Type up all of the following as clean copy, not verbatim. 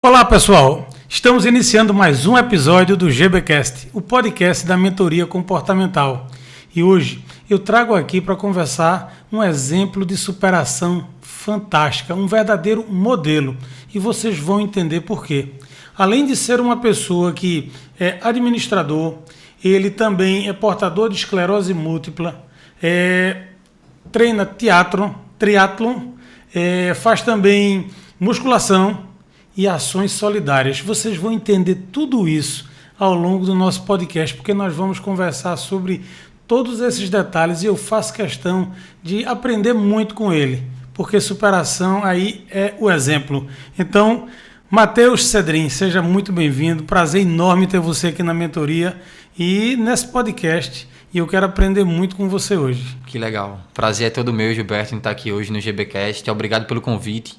Olá pessoal, estamos iniciando mais um episódio do GBcast, o podcast da mentoria comportamental. E hoje eu trago aqui para conversar um exemplo de superação fantástica, um verdadeiro modelo. E vocês vão entender por quê. Além de ser uma pessoa que é administrador, ele também é portador de esclerose múltipla, treina triatlon, faz também musculação e ações solidárias. Vocês vão entender tudo isso ao longo do nosso podcast, porque nós vamos conversar sobre todos esses detalhes e eu faço questão de aprender muito com ele, porque superação aí é o exemplo. Então, Matheus Cedrin, seja muito bem-vindo. Prazer enorme ter você aqui na mentoria e nesse podcast. E eu quero aprender muito com você hoje. Que legal. Prazer é todo meu, Gilberto, em estar aqui hoje no GBcast. Obrigado pelo convite.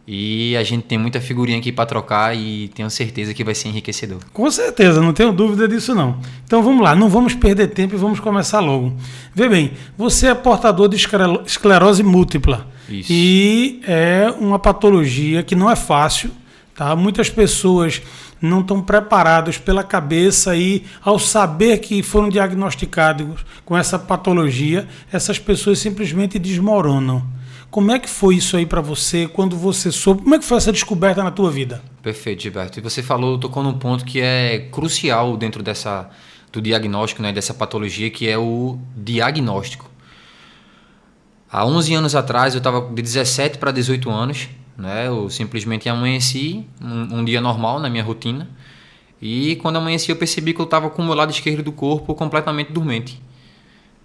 E a gente tem muita figurinha aqui para trocar e tenho certeza que vai ser enriquecedor. Com certeza, não tenho dúvida disso não. Então vamos lá, não vamos perder tempo e vamos começar logo. Vê bem, você é portador de esclerose múltipla. Isso. E é uma patologia que não é fácil, tá? Muitas pessoas não estão preparadas pela cabeça e ao saber que foram diagnosticados com essa patologia, essas pessoas simplesmente desmoronam. Como é que foi isso aí para você, quando você soube? Como é que foi essa descoberta na tua vida? Perfeito, Gilberto. E você tocou num ponto que é crucial dentro do diagnóstico, né, dessa patologia, que é o diagnóstico. Há 11 anos atrás, eu estava de 17 para 18 anos, né, eu simplesmente amanheci um dia normal na minha rotina, e quando amanheci eu percebi que eu estava com o meu lado esquerdo do corpo completamente dormente.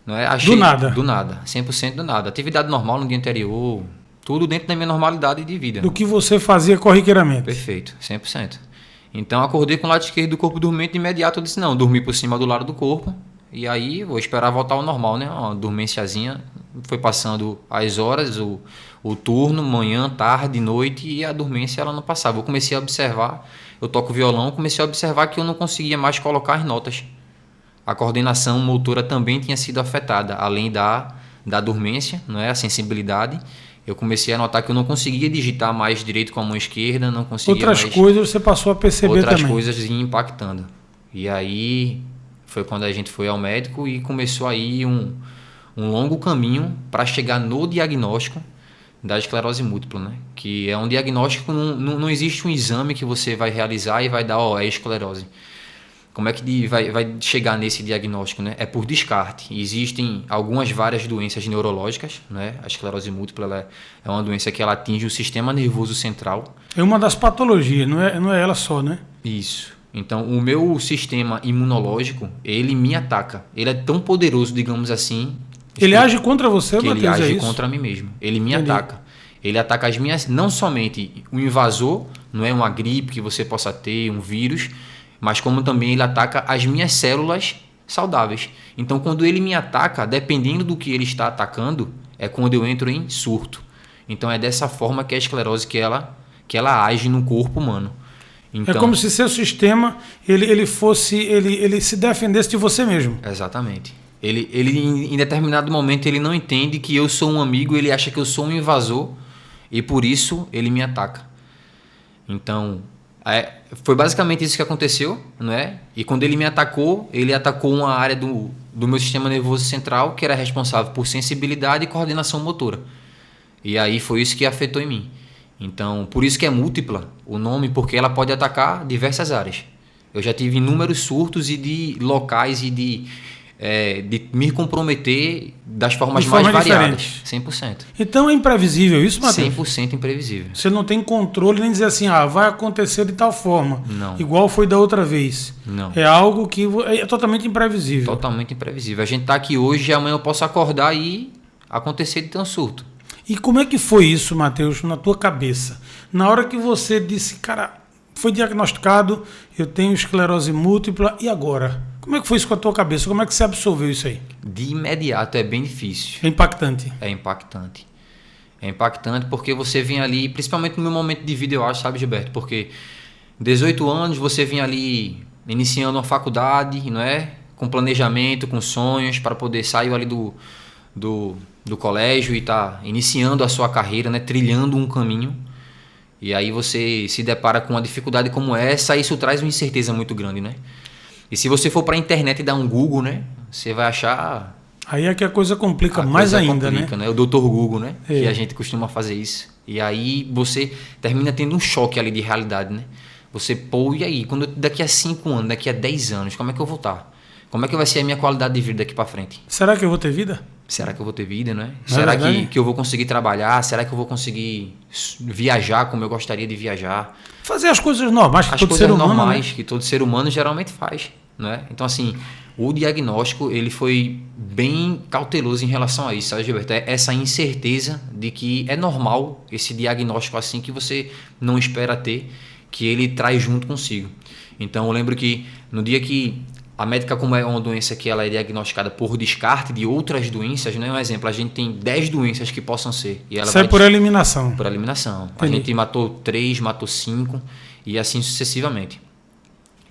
Não é? Do nada? Do nada, 100% do nada. Atividade normal no dia anterior, tudo dentro da minha normalidade de vida. Do que você fazia corriqueiramente? Perfeito, 100%. Então acordei com o lado esquerdo do corpo dormente, de imediato eu disse, não, dormi por cima do lado do corpo, e aí vou esperar voltar ao normal, né? Uma dormênciazinha, foi passando as horas, o turno, manhã, tarde, noite, e a dormência ela não passava. Eu comecei a observar, eu toco violão, comecei a observar que eu não conseguia mais colocar as notas. A coordenação motora também tinha sido afetada, além da dormência, não é? A sensibilidade. Eu comecei a notar que eu não conseguia digitar mais direito com a mão esquerda, não conseguia Outras mais... coisas você passou a perceber outras também. coisas iam impactando. E aí foi quando a gente foi ao médico e começou aí um longo caminho para chegar no diagnóstico da esclerose múltipla, né? Que é um diagnóstico, não existe um exame que você vai realizar e vai dar, é esclerose. Como é que vai chegar nesse diagnóstico, né? É por descarte. Existem várias doenças neurológicas, né? A esclerose múltipla ela é uma doença que ela atinge o sistema nervoso central. É uma das patologias, não é ela só, né? Isso. Então, o meu sistema imunológico, ele me ataca. Ele é tão poderoso, digamos assim... Ele age contra você, Matheus? Ele age contra mim mesmo. Ele me ataca. Ele ataca as minhas... Não somente o invasor, não é uma gripe que você possa ter, um vírus... mas como também ele ataca as minhas células saudáveis. Então, quando ele me ataca, dependendo do que ele está atacando, é quando eu entro em surto. Então, é dessa forma que a esclerose que ela age no corpo humano. Então, é como se seu sistema ele se defendesse de você mesmo. Exatamente. Ele em determinado momento ele não entende que eu sou um amigo, ele acha que eu sou um invasor e por isso ele me ataca. Então, foi basicamente isso que aconteceu, não é? E quando ele atacou uma área do meu sistema nervoso central que era responsável por sensibilidade e coordenação motora. E aí foi isso que afetou em mim. Então, por isso que é múltipla o nome, porque ela pode atacar diversas áreas. Eu já tive inúmeros surtos e de locais e de me comprometer das formas mais variadas. 100%. Então é imprevisível isso, Matheus? 100% imprevisível. Você não tem controle nem dizer assim, vai acontecer de tal forma. Não. Igual foi da outra vez. Não. É algo que é totalmente imprevisível. Totalmente imprevisível. A gente está aqui hoje e amanhã eu posso acordar e acontecer de ter um surto. E como é que foi isso, Matheus, na tua cabeça? Na hora que você disse, cara, foi diagnosticado, eu tenho esclerose múltipla, e agora? Como é que foi isso com a tua cabeça? Como é que você absorveu isso aí? De imediato é bem difícil. É impactante. É impactante. É impactante porque você vem ali, principalmente no meu momento de vida, eu acho, sabe, Gilberto? Porque 18 anos você vem ali iniciando uma faculdade, não é? Com planejamento, com sonhos, para poder sair ali do colégio e estar iniciando a sua carreira, né? Trilhando um caminho. E aí você se depara com uma dificuldade como essa, isso traz uma incerteza muito grande, né? E se você for para a internet e dar um Google, né? Você vai achar... Aí é que a coisa complica mais ainda, né? O Dr. Google, né? Que a gente costuma fazer isso. E aí você termina tendo um choque ali de realidade, né? Você, pô, e aí? Daqui a 5 anos, daqui a 10 anos, como é que eu vou estar? Como é que vai ser a minha qualidade de vida daqui para frente? Será que eu vou ter vida? Será que eu vou ter vida, né? Será que eu vou conseguir trabalhar? Será que eu vou conseguir viajar como eu gostaria de viajar? Fazer as coisas normais que todo ser humano, normais, né? Que todo ser humano geralmente faz, né? Então, assim, o diagnóstico, ele foi bem cauteloso em relação a isso, sabe, Gilberto? Essa incerteza de que é normal esse diagnóstico assim que você não espera ter, que ele traz junto consigo. Então, eu lembro que no dia que a médica, como é uma doença que ela é diagnosticada por descarte de outras doenças, né? Um exemplo, a gente tem 10 doenças que possam ser. E ela sai por eliminação. Por eliminação. Entendi. A gente matou 3, matou 5 e assim sucessivamente.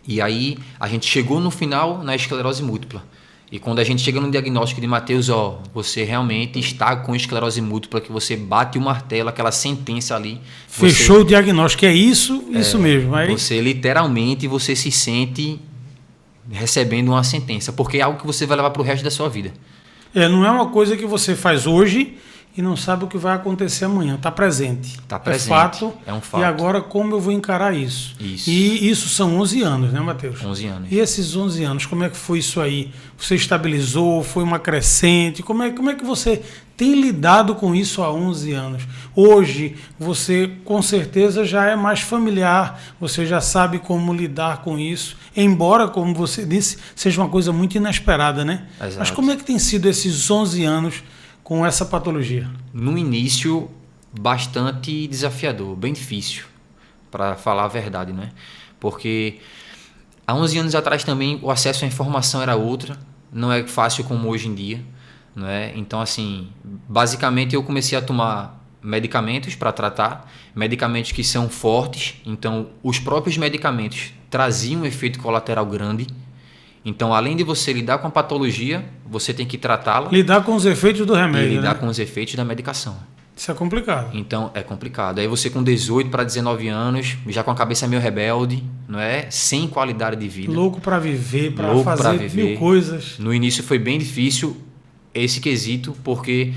E aí a gente chegou no final na esclerose múltipla. E quando a gente chega no diagnóstico de Matheus, ó, você realmente está com esclerose múltipla, que você bate o martelo, aquela sentença ali. Fechou o diagnóstico, é isso mesmo. Aí... Você literalmente, você se sente recebendo uma sentença, porque é algo que você vai levar para o resto da sua vida. Não é uma coisa que você faz hoje e não sabe o que vai acontecer amanhã. Está presente. Está presente. É um fato. E agora como eu vou encarar isso? Isso. E isso são 11 anos, né, Matheus? 11 anos. E esses 11 anos, como é que foi isso aí? Você estabilizou? Foi uma crescente? Como é que você tem lidado com isso há 11 anos? Hoje, você com certeza já é mais familiar, você já sabe como lidar com isso, embora, como você disse, seja uma coisa muito inesperada, né? Exato. Mas como é que tem sido esses 11 anos com essa patologia? No início, bastante desafiador, bem difícil, para falar a verdade, né? Porque há 11 anos atrás também o acesso à informação era outra, não é fácil como hoje em dia, né? Então, assim, basicamente eu comecei a tomar medicamentos para tratar, medicamentos que são fortes, então os próprios medicamentos traziam um efeito colateral grande. Então, além de você lidar com a patologia, você tem que tratá-la. Lidar com os efeitos do remédio. E lidar, né? com os efeitos da medicação. Isso é complicado. Então, é complicado. Aí você com 18 para 19 anos, já com a cabeça meio rebelde, não é? Sem qualidade de vida. Louco para viver, para fazer mil coisas. No início foi bem difícil esse quesito, porque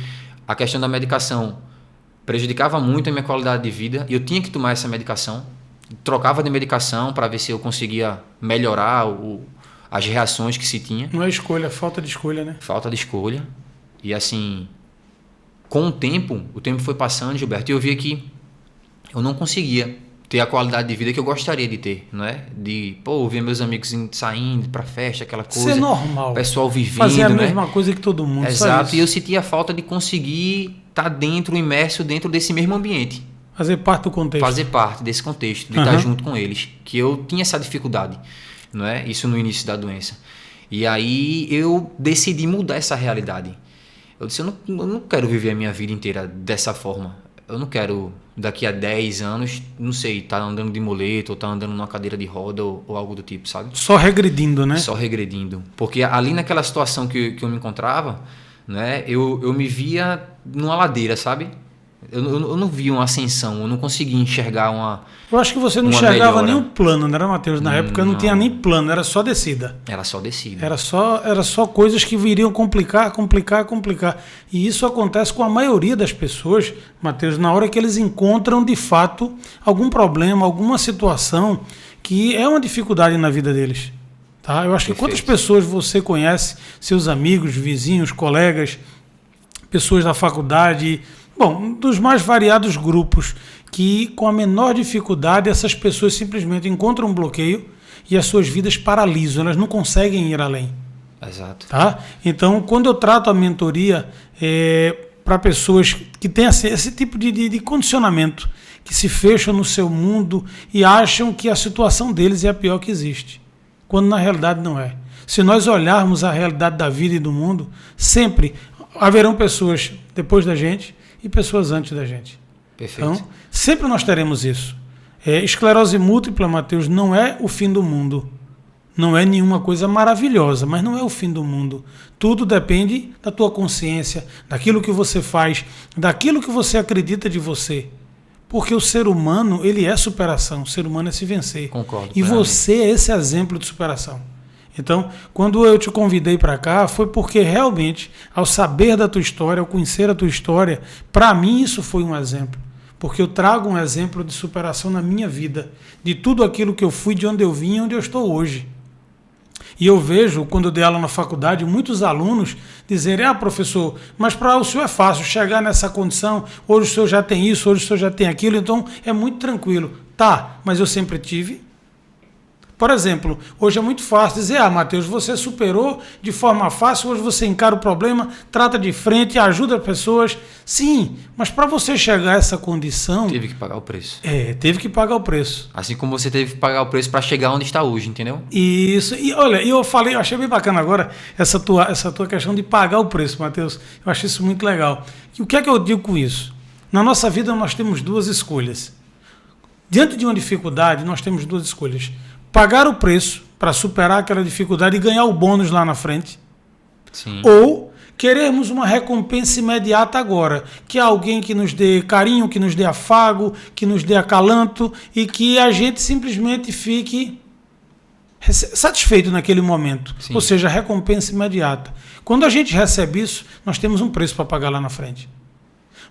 a questão da medicação prejudicava muito a minha qualidade de vida. E eu tinha que tomar essa medicação. Trocava de medicação para ver se eu conseguia melhorar as reações que se tinha. Não é escolha, é falta de escolha, né? Falta de escolha. E assim, com o tempo foi passando, Gilberto, e eu via que eu não conseguia ter a qualidade de vida que eu gostaria de ter, não é? De, ver meus amigos saindo pra festa, aquela coisa. Isso é normal. O pessoal vivendo, fazer a né? mesma coisa que todo mundo. Exato, e eu sentia a falta de conseguir estar imerso dentro desse mesmo ambiente. Fazer parte do contexto. Fazer parte desse contexto, de estar junto com eles. Que eu tinha essa dificuldade. Não é? Isso no início da doença. E aí eu decidi mudar essa realidade. Eu disse, eu não quero viver a minha vida inteira dessa forma. Eu não quero, daqui a 10 anos, não sei, estar andando de muleta ou estar andando numa cadeira de roda ou algo do tipo, sabe? Só regredindo, né? Só regredindo. Porque ali naquela situação que eu me encontrava, né, eu me via numa ladeira, sabe? Eu não via uma ascensão, eu não conseguia enxergar uma. Eu acho que você não enxergava nem o plano, não era, Matheus? Na época não tinha nem plano, era só descida. Era só descida. Era só coisas que viriam complicar. E isso acontece com a maioria das pessoas, Matheus, na hora que eles encontram de fato algum problema, alguma situação que é uma dificuldade na vida deles. Tá? Eu acho que quantas pessoas você conhece, seus amigos, vizinhos, colegas, pessoas da faculdade. Bom, dos mais variados grupos que, com a menor dificuldade, essas pessoas simplesmente encontram um bloqueio e as suas vidas paralisam, elas não conseguem ir além. Exato. Tá? Então, quando eu trato a mentoria para pessoas que têm esse tipo de condicionamento, que se fecham no seu mundo e acham que a situação deles é a pior que existe, quando na realidade não é. Se nós olharmos a realidade da vida e do mundo, sempre haverão pessoas depois da gente e pessoas antes da gente. Perfeito. Então, sempre nós teremos isso. Esclerose múltipla, Matheus, não é o fim do mundo. Não é nenhuma coisa maravilhosa, mas não é o fim do mundo. Tudo depende da tua consciência, daquilo que você faz, daquilo que você acredita de você. Porque o ser humano, ele é superação. O ser humano é se vencer. Concordo. E plenamente. você é esse exemplo de superação. Então, quando eu te convidei para cá, foi porque realmente, ao saber da tua história, ao conhecer a tua história, para mim isso foi um exemplo. Porque eu trago um exemplo de superação na minha vida. De tudo aquilo que eu fui, de onde eu vim e onde eu estou hoje. E eu vejo, quando eu dei aula na faculdade, muitos alunos dizerem: ah, professor, mas para o senhor é fácil chegar nessa condição, hoje o senhor já tem isso, hoje o senhor já tem aquilo, então é muito tranquilo. Tá, mas eu sempre tive. Por exemplo, hoje é muito fácil dizer: ah, Matheus, você superou de forma fácil, hoje você encara o problema, trata de frente, ajuda as pessoas. Sim, mas para você chegar a essa condição... Teve que pagar o preço. Teve que pagar o preço. Assim como você teve que pagar o preço para chegar onde está hoje, entendeu? Isso. E olha, eu achei bem bacana agora essa tua questão de pagar o preço, Matheus. Eu achei isso muito legal. E o que é que eu digo com isso? Na nossa vida nós temos duas escolhas. Diante de uma dificuldade, nós temos duas escolhas. Pagar o preço para superar aquela dificuldade e ganhar o bônus lá na frente. Sim. Ou queremos uma recompensa imediata agora, que é alguém que nos dê carinho, que nos dê afago, que nos dê acalanto e que a gente simplesmente fique satisfeito naquele momento. Sim. Ou seja, recompensa imediata. Quando a gente recebe isso, nós temos um preço para pagar lá na frente.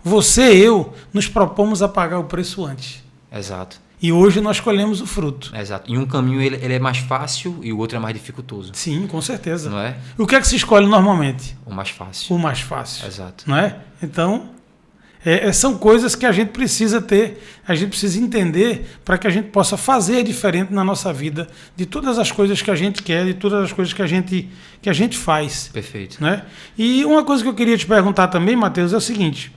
Você e eu nos propomos a pagar o preço antes. Exato. E hoje nós colhemos o fruto. Exato. E um caminho ele é mais fácil e o outro é mais dificultoso. Sim, com certeza. Não é? E o que é que se escolhe normalmente? O mais fácil. O mais fácil. Exato. Não é? Então, são coisas que a gente precisa ter, a gente precisa entender para que a gente possa fazer diferente na nossa vida, de todas as coisas que a gente quer, de todas as coisas que a gente faz. Perfeito. Né? E uma coisa que eu queria te perguntar também, Matheus, é o seguinte: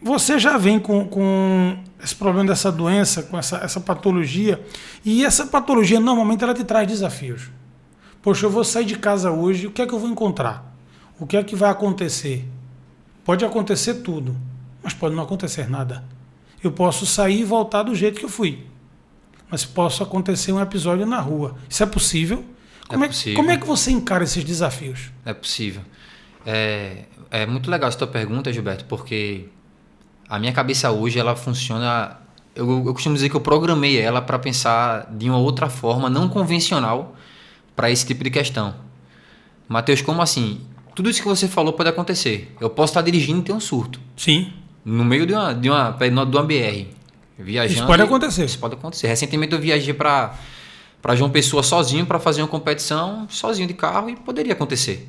você já vem com esse problema dessa doença, com essa patologia, e essa patologia normalmente ela te traz desafios. Poxa, eu vou sair de casa hoje, o que é que eu vou encontrar? O que é que vai acontecer? Pode acontecer tudo, mas pode não acontecer nada. Eu posso sair e voltar do jeito que eu fui, mas posso acontecer um episódio na rua. Isso é possível? Como é que você encara esses desafios? É possível. É muito legal essa tua pergunta, Gilberto, porque a minha cabeça hoje ela funciona... Eu costumo dizer que eu programei ela para pensar de uma outra forma, não convencional, para esse tipo de questão. Matheus, como assim? Tudo isso que você falou pode acontecer. Eu posso estar dirigindo e ter um surto. Sim. No meio de uma BR. Viajando. Isso pode acontecer. Isso pode acontecer. Recentemente eu viajei para João Pessoa sozinho para fazer uma competição, sozinho de carro, e poderia acontecer.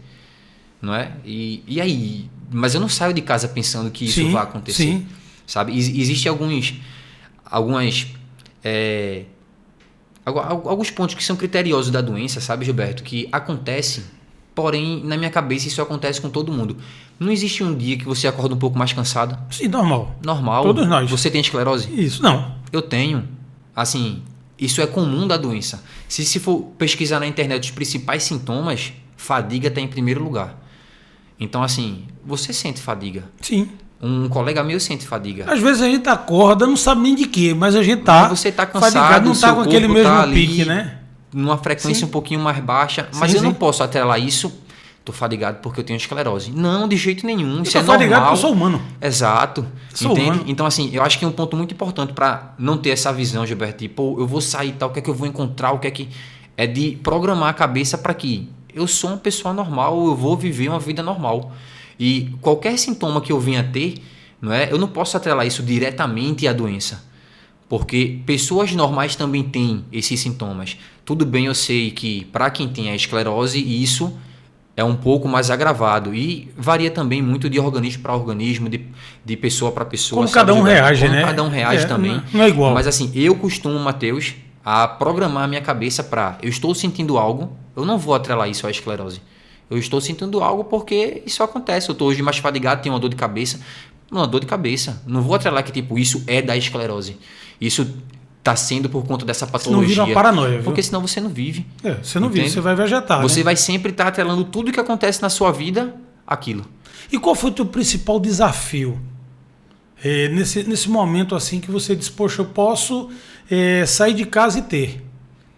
Não é? E aí? Mas eu não saio de casa pensando que isso vai acontecer. Sim. Sabe? Existem alguns pontos que são criteriosos da doença, sabe, Gilberto? Que acontecem, porém, na minha cabeça, isso acontece com todo mundo. Não existe um dia que você acorda um pouco mais cansado? Sim, normal. Normal. Todos nós. Você tem esclerose? Isso, não. Eu tenho. Assim, isso é comum da doença. Se for pesquisar na internet os principais sintomas, fadiga está em primeiro lugar. Então, assim, você sente fadiga. Sim. Um colega meu sente fadiga. Às vezes a gente acorda, não sabe nem de quê, mas a gente tá. Você tá cansado, fadigado, não tá com aquele mesmo tá ali, pique, né? Numa frequência um pouquinho mais baixa. Mas eu não posso atrelar isso. Tô fadigado porque eu tenho esclerose. Não, de jeito nenhum. Isso é normal. Fadigado porque eu sou humano. Exato. Entende? Humano. Então, assim, eu acho que é um ponto muito importante para não ter essa visão, Gilberto, de, pô, eu vou sair e tal, o que é que eu vou encontrar, o que é que... É de programar a cabeça para que eu sou uma pessoa normal, eu vou viver uma vida normal. E qualquer sintoma que eu venha ter, não é? Eu não posso atrelar isso diretamente à doença. Porque pessoas normais também têm esses sintomas. Tudo bem, eu sei que para quem tem a esclerose, isso é um pouco mais agravado. E varia também muito de organismo para organismo, de pessoa para pessoa. Como cada um reage, né? Como cada um reage também. Não é igual. Mas assim, eu costumo, Matheus, a programar a minha cabeça para... Eu estou sentindo algo, eu não vou atrelar isso à esclerose. Eu estou sentindo algo porque isso acontece. Eu estou hoje mais fadigado, tenho uma dor de cabeça. Uma dor de cabeça. Não vou atrelar que tipo, isso é da esclerose. Isso está sendo por conta dessa patologia. Não vira uma paranoia, viu? Porque senão você não vive. Você não vive, você vai vegetar. Você né? vai sempre estar atrelando tudo que acontece na sua vida àquilo. E qual foi o teu principal desafio? Nesse momento assim que você diz, poxa, eu posso sair de casa e ter.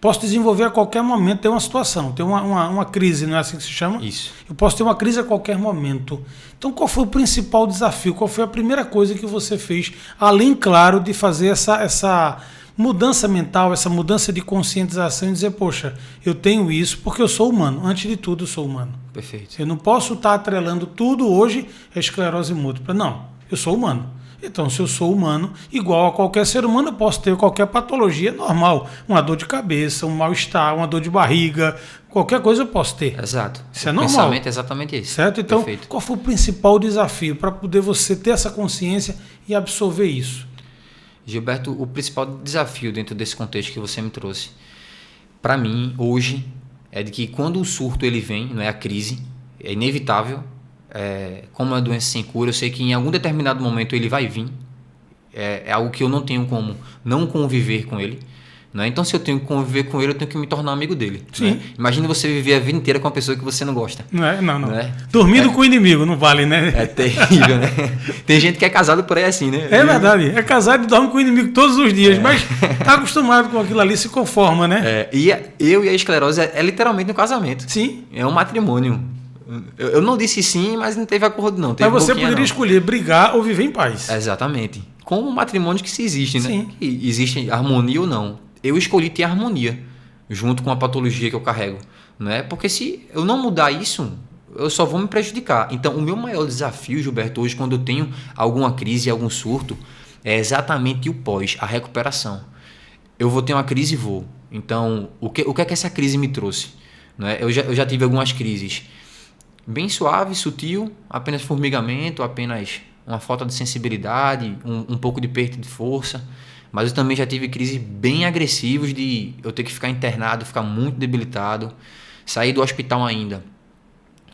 Posso desenvolver a qualquer momento, ter uma situação, ter uma crise, não é assim que se chama? Isso. Eu posso ter uma crise a qualquer momento. Então, qual foi o principal desafio? Qual foi a primeira coisa que você fez, além, claro, de fazer essa mudança mental, essa mudança de conscientização e dizer, poxa, eu tenho isso porque eu sou humano. Antes de tudo, eu sou humano. Perfeito. Eu não posso estar atrelando tudo hoje à esclerose múltipla. Não, eu sou humano. Então, se eu sou humano, igual a qualquer ser humano, eu posso ter qualquer patologia normal. Uma dor de cabeça, um mal-estar, uma dor de barriga, qualquer coisa eu posso ter. Exato. Isso é o normal. pensamento é exatamente esse. Certo? Então, Perfeito. qual foi o principal desafio para poder você ter essa consciência e absorver isso? Gilberto, o principal desafio dentro desse contexto que você me trouxe, para mim, hoje, é de que quando o surto ele vem, não é a crise, é inevitável. Como é uma doença sem cura, eu sei que em algum determinado momento ele vai vir. É algo que eu não tenho como não conviver com ele. Né? Então, se eu tenho que conviver com ele, eu tenho que me tornar amigo dele. Sim. Né? Imagina você viver a vida inteira com uma pessoa que você não gosta. Não é? Não. Não é? Dormindo com o inimigo, não vale, né? É terrível, né? Tem gente que é casado por aí assim, né? É verdade. É casado e dorme com o inimigo todos os dias, mas tá acostumado com aquilo ali, se conforma, né? Eu e a esclerose é literalmente um casamento. Sim. É um matrimônio. Eu não disse sim, mas não teve acordo não. Teve Mas você boquinha, poderia não. escolher brigar ou viver em paz. Exatamente. Como matrimônios que se existem, né? Sim. Que existe harmonia ou não. Eu escolhi ter harmonia junto com a patologia que eu carrego, né? Porque se eu não mudar isso, eu só vou me prejudicar. Então, o meu maior desafio, Gilberto, hoje, quando eu tenho alguma crise, algum surto, é exatamente o pós, a recuperação. Eu vou ter uma crise e vou. Então, o que é que essa crise me trouxe? Né? Eu já tive algumas crises bem suave, sutil, apenas formigamento, apenas uma falta de sensibilidade, um pouco de perda de força. Mas eu também já tive crises bem agressivas de eu ter que ficar internado, ficar muito debilitado, sair do hospital ainda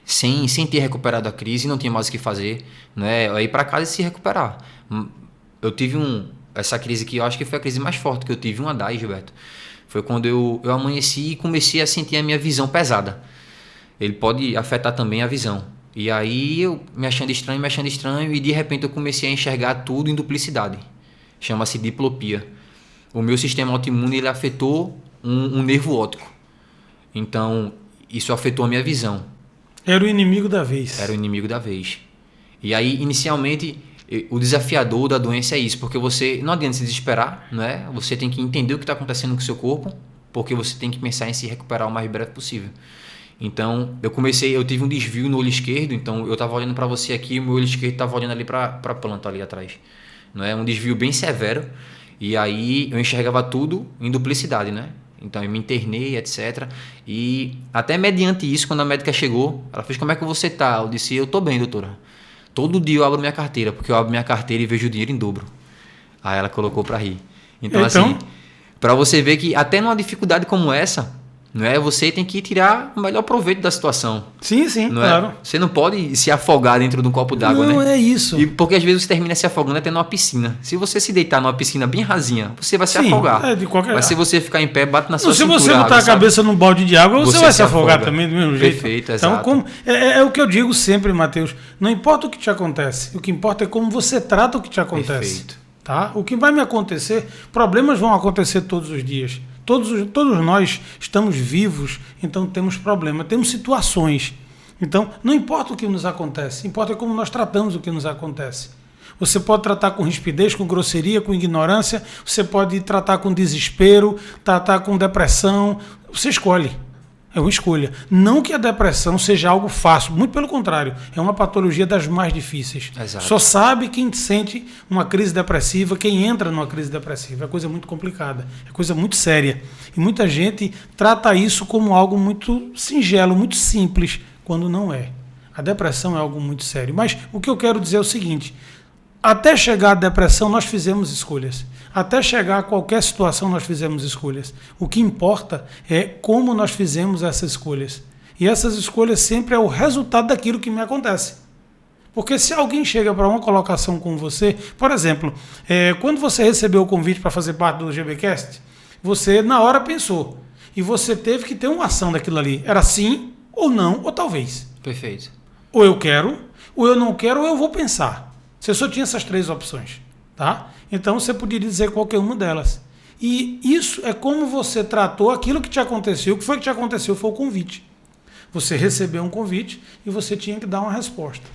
sem ter recuperado a crise, não tinha mais o que fazer, né? Ir para casa e se recuperar. Eu tive essa crise que eu acho que foi a crise mais forte que eu tive, uma DAI, Gilberto. Foi quando eu amanheci e comecei a sentir a minha visão pesada. Ele pode afetar também a visão. E aí eu me achando estranho, e de repente eu comecei a enxergar tudo em duplicidade. Chama-se diplopia. O meu sistema autoimune ele afetou um nervo óptico. Então, isso afetou a minha visão. Era o inimigo da vez. Era o inimigo da vez. E aí, inicialmente, o desafiador da doença é isso, porque você não adianta se desesperar, né? Você tem que entender o que está acontecendo com o seu corpo, porque você tem que pensar em se recuperar o mais breve possível. Então, eu tive um desvio no olho esquerdo, então eu estava olhando para você aqui, o meu olho esquerdo estava olhando ali para a planta ali atrás. Não é um desvio bem severo, e aí eu enxergava tudo em duplicidade, né? Então eu me internei, etc. E até mediante isso, quando a médica chegou, ela fez: como é que você tá? Eu disse: eu tô bem, doutora. Todo dia eu abro minha carteira, porque eu abro minha carteira e vejo o dinheiro em dobro. Aí ela colocou para rir. Então, assim, para você ver que até numa dificuldade como essa, não é? Você tem que tirar o melhor proveito da situação. Sim, não claro. É? Você não pode se afogar dentro de um copo d'água, né? Não, é isso. E porque às vezes você termina se afogando até numa piscina. Se você se deitar numa piscina bem rasinha, você vai se afogar. De qualquer... Mas se você ficar em pé, bate na sua cintura. Se você botar a cabeça num balde de água, você vai se afogar afoga. também do mesmo jeito. Perfeito, então, exato. É o que eu digo sempre, Matheus. Não importa o que te acontece. O que importa é como você trata o que te acontece. Perfeito. Tá? O que vai me acontecer, problemas vão acontecer todos os dias. Todos nós estamos vivos, então temos problemas, temos situações. Então, não importa o que nos acontece, importa como nós tratamos o que nos acontece. Você pode tratar com rispidez, com grosseria, com ignorância, você pode tratar com desespero, tratar com depressão, você escolhe. É uma escolha. Não que a depressão seja algo fácil, muito pelo contrário, é uma patologia das mais difíceis. Exato. Só sabe quem sente uma crise depressiva, quem entra numa crise depressiva. É coisa muito complicada, é coisa muito séria. E muita gente trata isso como algo muito singelo, muito simples, quando não é. A depressão é algo muito sério. Mas o que eu quero dizer é o seguinte: até chegar à depressão, nós fizemos escolhas. Até chegar a qualquer situação, nós fizemos escolhas. O que importa é como nós fizemos essas escolhas. E essas escolhas sempre é o resultado daquilo que me acontece. Porque se alguém chega para uma colocação com você, por exemplo, quando você recebeu o convite para fazer parte do GBcast, você na hora pensou. E você teve que ter uma ação daquilo ali. Era sim, ou não, ou talvez. Perfeito. Ou eu quero, ou eu não quero, ou eu vou pensar. Você só tinha essas três opções, tá? Então você poderia dizer qualquer uma delas. E isso é como você tratou aquilo que te aconteceu. O que foi que te aconteceu foi o convite. Você recebeu um convite e você tinha que dar uma resposta.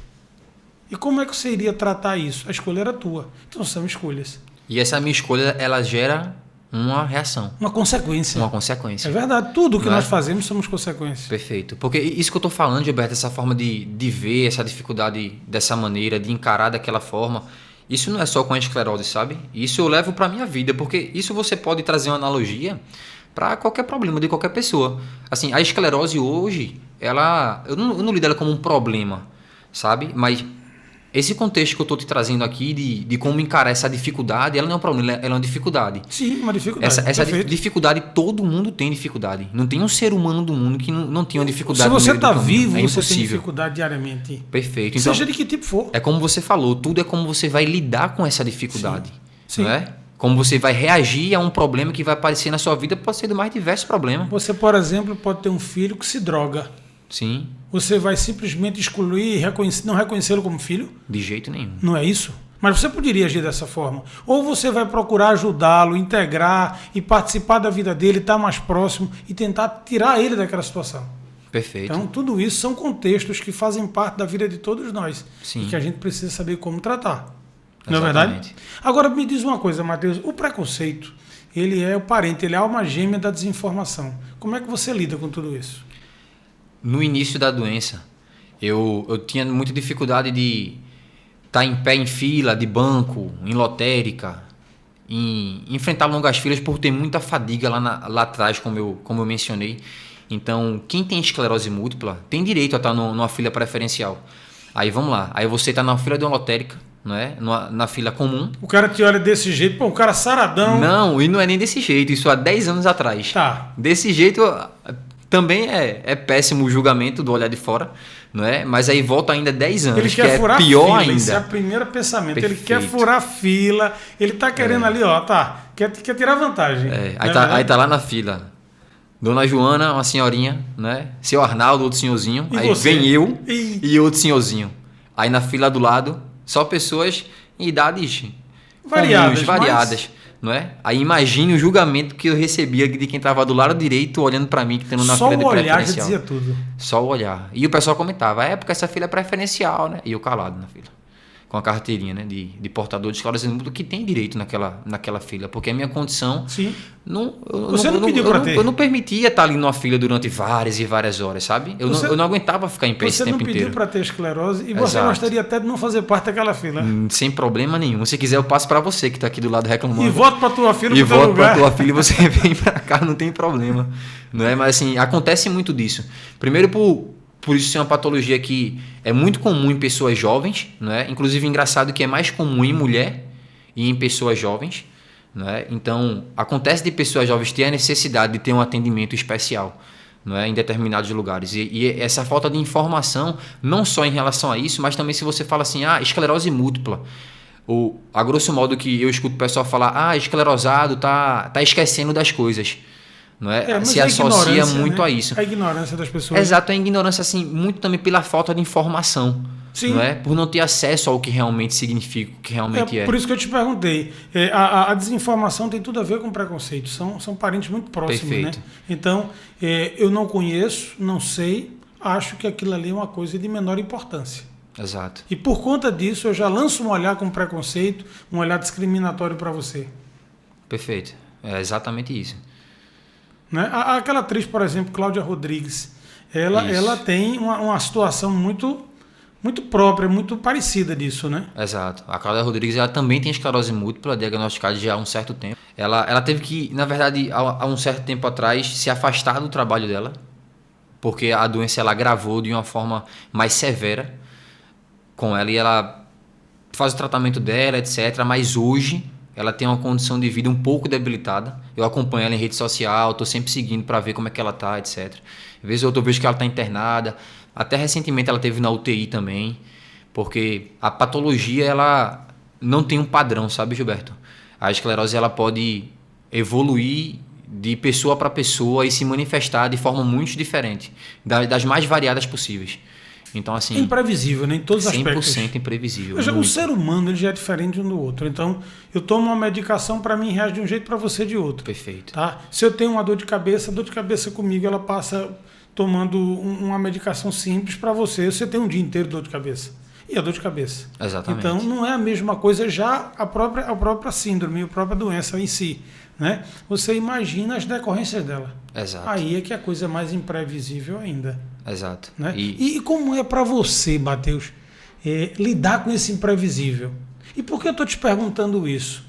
E como é que você iria tratar isso? A escolha era tua. Então são escolhas. E essa minha escolha, ela gera uma reação. Uma consequência. Uma consequência. É verdade. Tudo que Não nós é? fazemos somos consequências. Perfeito. Porque isso que eu estou falando, Gilberto, essa forma de ver essa dificuldade dessa maneira, de encarar daquela forma, isso não é só com a esclerose, sabe? Isso eu levo para minha vida, porque isso você pode trazer uma analogia para qualquer problema de qualquer pessoa. Assim, a esclerose hoje, eu não lido ela como um problema, sabe? Mas esse contexto que eu estou te trazendo aqui de como encarar essa dificuldade, ela não é um problema, ela é uma dificuldade. Sim, uma dificuldade. Essa dificuldade, todo mundo tem dificuldade. Não tem um ser humano do mundo que não tenha uma dificuldade. Se você está vivo, é você tem impossível. dificuldade diariamente. Perfeito. Então, Seja de que tipo for. é como você falou, tudo é como você vai lidar com essa dificuldade. Sim. Não é? Como você vai reagir a um problema que vai aparecer na sua vida, pode ser de mais diversos problemas. Você, por exemplo, pode ter um filho que se droga. Sim, Você vai simplesmente excluir e não reconhecê-lo como filho? de jeito nenhum. Não é isso? Mas você poderia agir dessa forma. Ou você vai procurar ajudá-lo, integrar e participar da vida dele, estar mais próximo e tentar tirar ele daquela situação. Perfeito. Então, tudo isso são contextos que fazem parte da vida de todos nós. Sim. E que a gente precisa saber como tratar. Não é Exatamente. verdade? Agora, me diz uma coisa, Matheus. O preconceito, ele é o parente, ele é a alma gêmea da desinformação. Como é que você lida com tudo isso? No início da doença, eu tinha muita dificuldade de estar em pé em fila de banco, em lotérica, em enfrentar longas filas por ter muita fadiga lá atrás, como eu mencionei. Então, quem tem esclerose múltipla tem direito a estar numa fila preferencial. Aí vamos lá, aí você está na fila de uma lotérica, não é? Na fila comum. O cara te olha desse jeito, pô, um cara saradão. Não, e não é nem desse jeito, isso há 10 anos atrás. Tá. Desse jeito também é péssimo o julgamento do olhar de fora, não é? Mas aí volta ainda 10 anos, Ele que quer é furar pior fila, ainda. esse é o primeiro pensamento. Ele Perfeito. quer furar fila, ele tá querendo ali, ó, tá, quer tirar vantagem. Aí tá lá na fila. Dona Joana, uma senhorinha, né? Seu Arnaldo, outro senhorzinho. E aí você? vem eu Ih. e outro senhorzinho. Aí na fila do lado, só pessoas em idades Variadas, variadas, não é? Aí imagine o julgamento que eu recebia de quem estava do lado direito olhando para mim que tendo na Só fila de o olhar já preferencial. dizia tudo. Só o olhar. E o pessoal comentava, porque essa fila é preferencial, né? E eu calado na fila. Com a carteirinha, né? De portador de esclerose múltipla que tem direito naquela fila. Porque a minha condição... Sim. Você não pediu pra ter. Eu não permitia estar ali numa fila durante várias e várias horas, sabe? Eu não aguentava ficar em pé esse Você não tempo pediu inteiro. para ter esclerose e você Exato. gostaria até de não fazer parte daquela fila. Sem problema nenhum. Se quiser, eu passo para você que está aqui do lado reclamando. E volto para tua fila E pro teu volto para lugar. tua filha e você vem para cá, não tem problema. Não é? Mas assim, acontece muito disso. Primeiro por isso ser uma patologia que é muito comum em pessoas jovens, não é? Inclusive engraçado que é mais comum em mulher e em pessoas jovens, não é? Então, acontece de pessoas jovens ter a necessidade de ter um atendimento especial, não é? Em determinados lugares. E essa falta de informação, não só em relação a isso, mas também se você fala assim, esclerose múltipla, ou a grosso modo que eu escuto o pessoal falar, esclerosado tá esquecendo das coisas. Não é? Mas Se a associa ignorância, muito né? a isso. A ignorância das pessoas. Exato, a ignorância assim, muito também pela falta de informação. Sim. Não é? Por não ter acesso ao que realmente significa, o que realmente é. Por isso que eu te perguntei. A desinformação tem tudo a ver com preconceito. São parentes muito próximos, Perfeito. né? Então, eu não conheço, não sei, acho que aquilo ali é uma coisa de menor importância. Exato. E por conta disso, eu já lanço um olhar com preconceito, um olhar discriminatório para você. Perfeito. É exatamente isso. Né? Aquela atriz, por exemplo, Cláudia Rodrigues, ela tem uma situação muito, muito própria, muito parecida disso, né? Exato. A Cláudia Rodrigues ela também tem esclerose múltipla, diagnosticada já há um certo tempo. Ela teve que, na verdade, há um certo tempo atrás, se afastar do trabalho dela, porque a doença ela agravou de uma forma mais severa com ela e ela faz o tratamento dela, etc. Mas hoje ela tem uma condição de vida um pouco debilitada. Eu acompanho ela em rede social, estou sempre seguindo para ver como é que ela está, etc. Às vezes eu vejo que ela está internada. Até recentemente ela teve na UTI também, porque a patologia ela não tem um padrão, sabe, Gilberto? A esclerose ela pode evoluir de pessoa para pessoa e se manifestar de forma muito diferente, das mais variadas possíveis. Então, assim... imprevisível, né? Em todos os 100% aspectos. 100% imprevisível. Veja, o ser humano ele já é diferente um do outro. Então, eu tomo uma medicação, para mim reage de um jeito, para você de outro. Perfeito. Tá? Se eu tenho uma dor de cabeça comigo, ela passa tomando uma medicação simples para você. Você tem um dia inteiro de dor de cabeça. E a dor de cabeça. Exatamente. Então, não é a mesma coisa já a própria síndrome, a própria doença em si. Né? Você imagina as decorrências dela. Exato. Aí é que a coisa é mais imprevisível ainda. Exato. Né? E como é para você, Matheus, lidar com esse imprevisível? E por que eu estou te perguntando isso?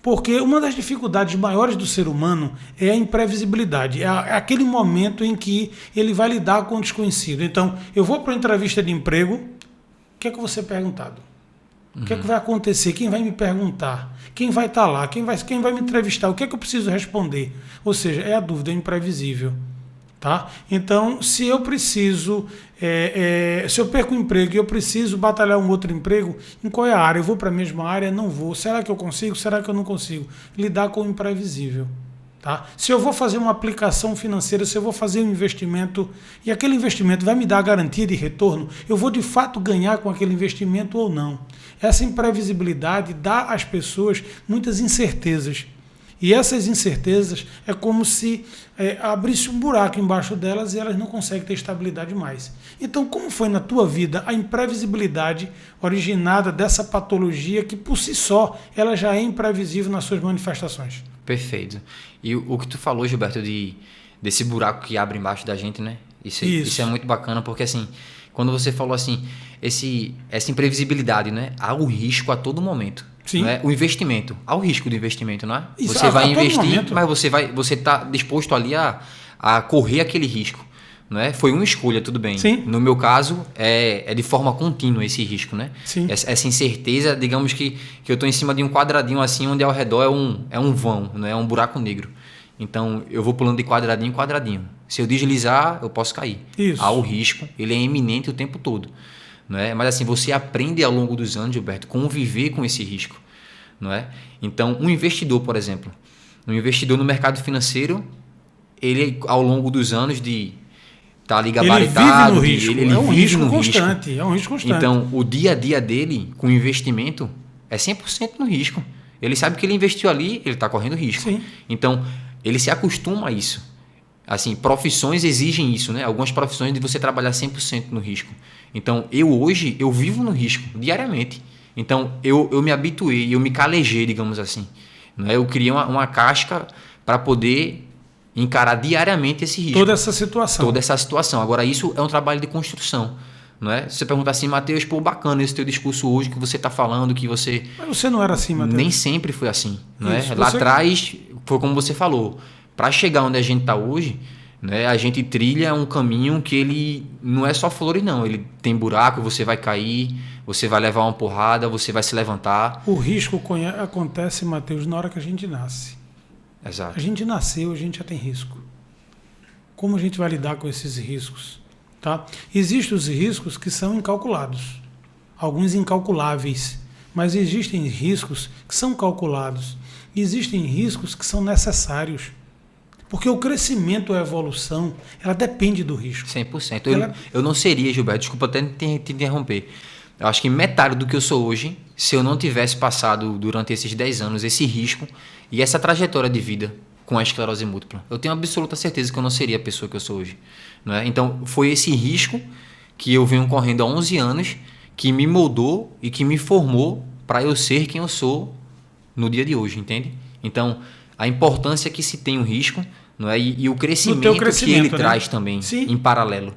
Porque uma das dificuldades maiores do ser humano é a imprevisibilidade. É aquele momento em que ele vai lidar com o desconhecido. Então, eu vou para uma entrevista de emprego, o que é que eu vou ser perguntado? O que é que vai acontecer? Quem vai me perguntar? Quem vai estar lá? Quem vai me entrevistar? O que é que eu preciso responder? Ou seja, é a dúvida, é imprevisível. Tá? Então, se eu preciso, se eu perco o emprego e eu preciso batalhar um outro emprego, em qual é a área? Eu vou para a mesma área? Não vou. Será que eu consigo? Será que eu não consigo? Lidar com o imprevisível. Tá? Se eu vou fazer uma aplicação financeira, se eu vou fazer um investimento e aquele investimento vai me dar a garantia de retorno, eu vou de fato ganhar com aquele investimento ou não? Essa imprevisibilidade dá às pessoas muitas incertezas. E essas incertezas é como se abrisse um buraco embaixo delas e elas não conseguem ter estabilidade mais. Então, como foi na tua vida a imprevisibilidade originada dessa patologia que, por si só, ela já é imprevisível nas suas manifestações? Perfeito. E o que tu falou, Gilberto, desse buraco que abre embaixo da gente, né? Isso é muito bacana, porque assim, quando você falou assim, essa imprevisibilidade, né? Há o risco a todo momento. Sim. Não é? O investimento, há o risco do investimento, não é? Isso, você vai investir, momento. mas você está disposto ali a correr aquele risco. Não é? Foi uma escolha, tudo bem. Sim. No meu caso, é de forma contínua esse risco, né? Sim. Essa incerteza, digamos que eu estou em cima de um quadradinho assim, onde ao redor é um vão, não é um buraco negro. Então, eu vou pulando de quadradinho em quadradinho. Se eu deslizar, eu posso cair. Isso. Há o risco, ele é iminente o tempo todo. Não é? Mas assim, você aprende ao longo dos anos, Gilberto, conviver com esse risco. Não é? Então, um investidor, por exemplo, um investidor no mercado financeiro, ele ao longo dos anos tá ali gabaritado, ele vive no risco. Ele é um vive risco no constante. risco. É um risco constante. Então, o dia a dia dele com investimento é 100% no risco. Ele sabe que ele investiu ali, ele está correndo risco. Sim. Então, ele se acostuma a isso. Assim, profissões exigem isso, né? Algumas profissões de você trabalhar 100% no risco. Então, hoje, eu vivo no risco, diariamente. Então, eu me habituei, eu me calejei, digamos assim. Né? Eu criei uma casca para poder encarar diariamente esse risco. Toda essa situação. Agora, isso é um trabalho de construção. Não é? Se você perguntar assim, Matheus, pô, bacana esse teu discurso hoje que você está falando, que você... Mas você não era assim, Matheus? Nem sempre foi assim. Não isso, é? Lá atrás, foi como você falou, para chegar onde a gente está hoje, né, a gente trilha um caminho que ele não é só flores, não. Ele tem buraco, você vai cair, você vai levar uma porrada, você vai se levantar. O risco acontece, Matheus, na hora que a gente nasce. Exato. A gente nasceu, a gente já tem risco. Como a gente vai lidar com esses riscos? Tá? Existem os riscos que são incalculados, alguns incalculáveis, mas existem riscos que são calculados. Existem riscos que são necessários. Porque o crescimento, a evolução, ela depende do risco. 100%. Eu não seria, Gilberto, desculpa até te interromper. Eu acho que metade do que eu sou hoje, se eu não tivesse passado durante esses 10 anos esse risco e essa trajetória de vida com a esclerose múltipla, eu tenho absoluta certeza que eu não seria a pessoa que eu sou hoje. Não é? Então, foi esse risco que eu venho correndo há 11 anos que me moldou e que me formou para eu ser quem eu sou no dia de hoje, entende? Então, a importância que se tem o risco, não é? E o crescimento que ele traz também, Sim. em paralelo.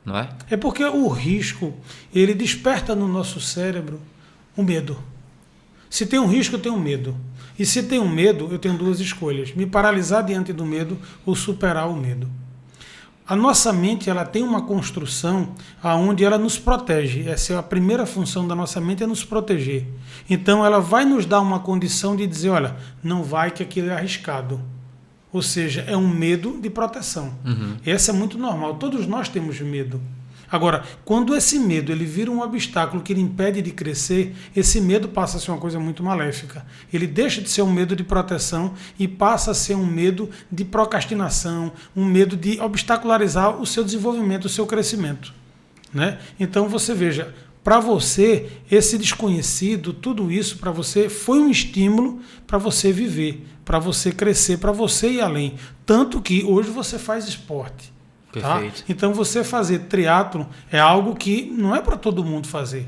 Não é? É porque o risco, ele desperta no nosso cérebro o medo. Se tem um risco, eu tenho medo. E se tem um medo, eu tenho duas escolhas: me paralisar diante do medo ou superar o medo. A nossa mente, ela tem uma construção onde ela nos protege. Essa é a primeira função da nossa mente, é nos proteger. Então ela vai nos dar uma condição de dizer, olha, não vai que aquilo é arriscado. Ou seja, é um medo de proteção. Uhum. Esse é muito normal. Todos nós temos medo. Agora, quando esse medo ele vira um obstáculo que ele impede de crescer, esse medo passa a ser uma coisa muito maléfica. Ele deixa de ser um medo de proteção e passa a ser um medo de procrastinação, um medo de obstacularizar o seu desenvolvimento, o seu crescimento. né? Então você veja, para você, esse desconhecido, tudo isso para você foi um estímulo para você viver, para você crescer, para você ir além. Tanto que hoje você faz esporte. Perfeito. Tá? Então você fazer triatlon é algo que não é para todo mundo fazer.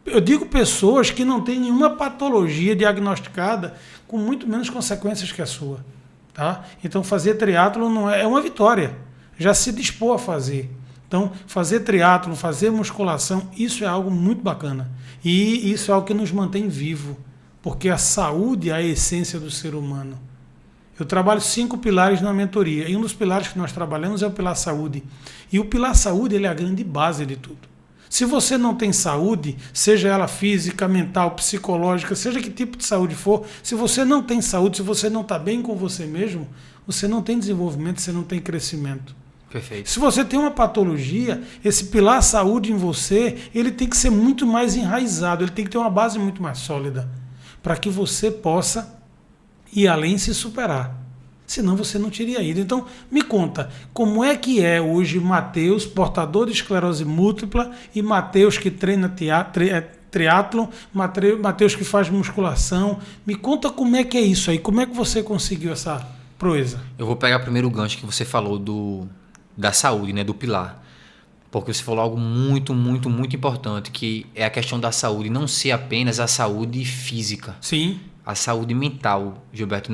Eu digo pessoas que não têm nenhuma patologia diagnosticada com muito menos consequências que a sua. Tá? Então fazer triatlon não é uma vitória. Já se dispor a fazer. Então fazer triatlon, fazer musculação, isso é algo muito bacana. E isso é algo que nos mantém vivo. Porque a saúde é a essência do ser humano. Eu trabalho 5 pilares na mentoria. E um dos pilares que nós trabalhamos é o pilar saúde. E o pilar saúde ele é a grande base de tudo. Se você não tem saúde, seja ela física, mental, psicológica, seja que tipo de saúde for, se você não tem saúde, se você não está bem com você mesmo, você não tem desenvolvimento, você não tem crescimento. Perfeito. Se você tem uma patologia, esse pilar saúde em você, ele tem que ser muito mais enraizado, ele tem que ter uma base muito mais sólida, para que você possa ir além e se superar. Senão você não teria ido. Então, me conta, como é que é hoje Matheus, portador de esclerose múltipla, e Matheus que treina triatlon, Matheus que faz musculação. Me conta como é que é isso aí, como é que você conseguiu essa proeza? Eu vou pegar primeiro o gancho que você falou da saúde, né, do pilar. Porque você falou algo muito, muito, muito importante, que é a questão da saúde não ser apenas a saúde física. Sim. A saúde mental, Gilberto,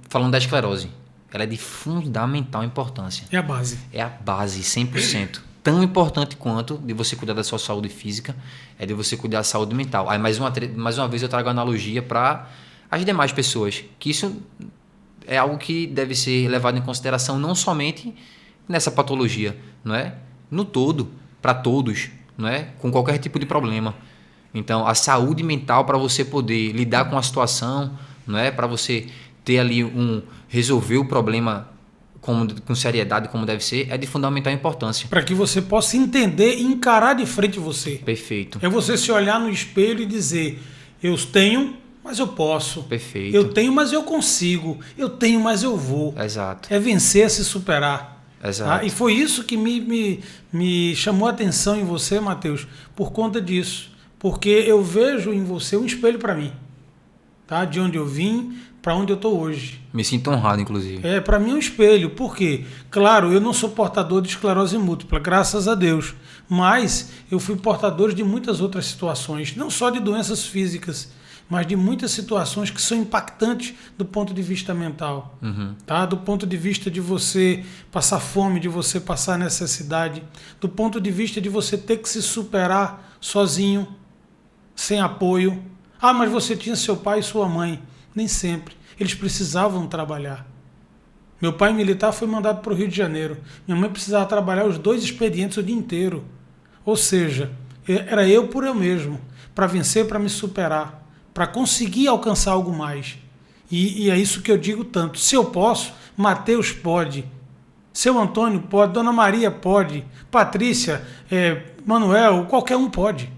falando da esclerose, ela é de fundamental importância. É a base. É a base, 100%. Tão importante quanto de você cuidar da sua saúde física, é de você cuidar da saúde mental. Aí, mais uma vez, eu trago a analogia para as demais pessoas, que isso é algo que deve ser levado em consideração não somente nessa patologia, não é? No todo, para todos, não é? Com qualquer tipo de problema. Então, a saúde mental para você poder lidar com a situação, não é? Para você ter ali resolver o problema com seriedade, como deve ser, é de fundamental importância. Para que você possa entender e encarar de frente você. Perfeito. É você se olhar no espelho e dizer, eu tenho, mas eu posso. Perfeito. Eu tenho, mas eu consigo. Eu tenho, mas eu vou. Exato. É vencer, se superar. Exato. Tá? E foi isso que me chamou a atenção em você, Matheus, por conta disso. Porque eu vejo em você um espelho para mim, tá? De onde eu vim, para onde eu estou hoje. Me sinto honrado, inclusive. Para mim é um espelho. Por quê? Claro, eu não sou portador de esclerose múltipla, graças a Deus. Mas eu fui portador de muitas outras situações, não só de doenças físicas, mas de muitas situações que são impactantes do ponto de vista mental. Tá? Do ponto de vista de você passar fome, de você passar necessidade, do ponto de vista de você ter que se superar sozinho, sem apoio. Ah, mas você tinha seu pai e sua mãe. Nem sempre. Eles precisavam trabalhar. Meu pai militar foi mandado para o Rio de Janeiro. Minha mãe precisava trabalhar os 2 expedientes o dia inteiro. Ou seja, era eu por eu mesmo, para vencer, para me superar, para conseguir alcançar algo mais. E é isso que eu digo tanto. Se eu posso, Matheus pode. Seu Antônio pode, Dona Maria pode, Patrícia, Manuel, qualquer um pode.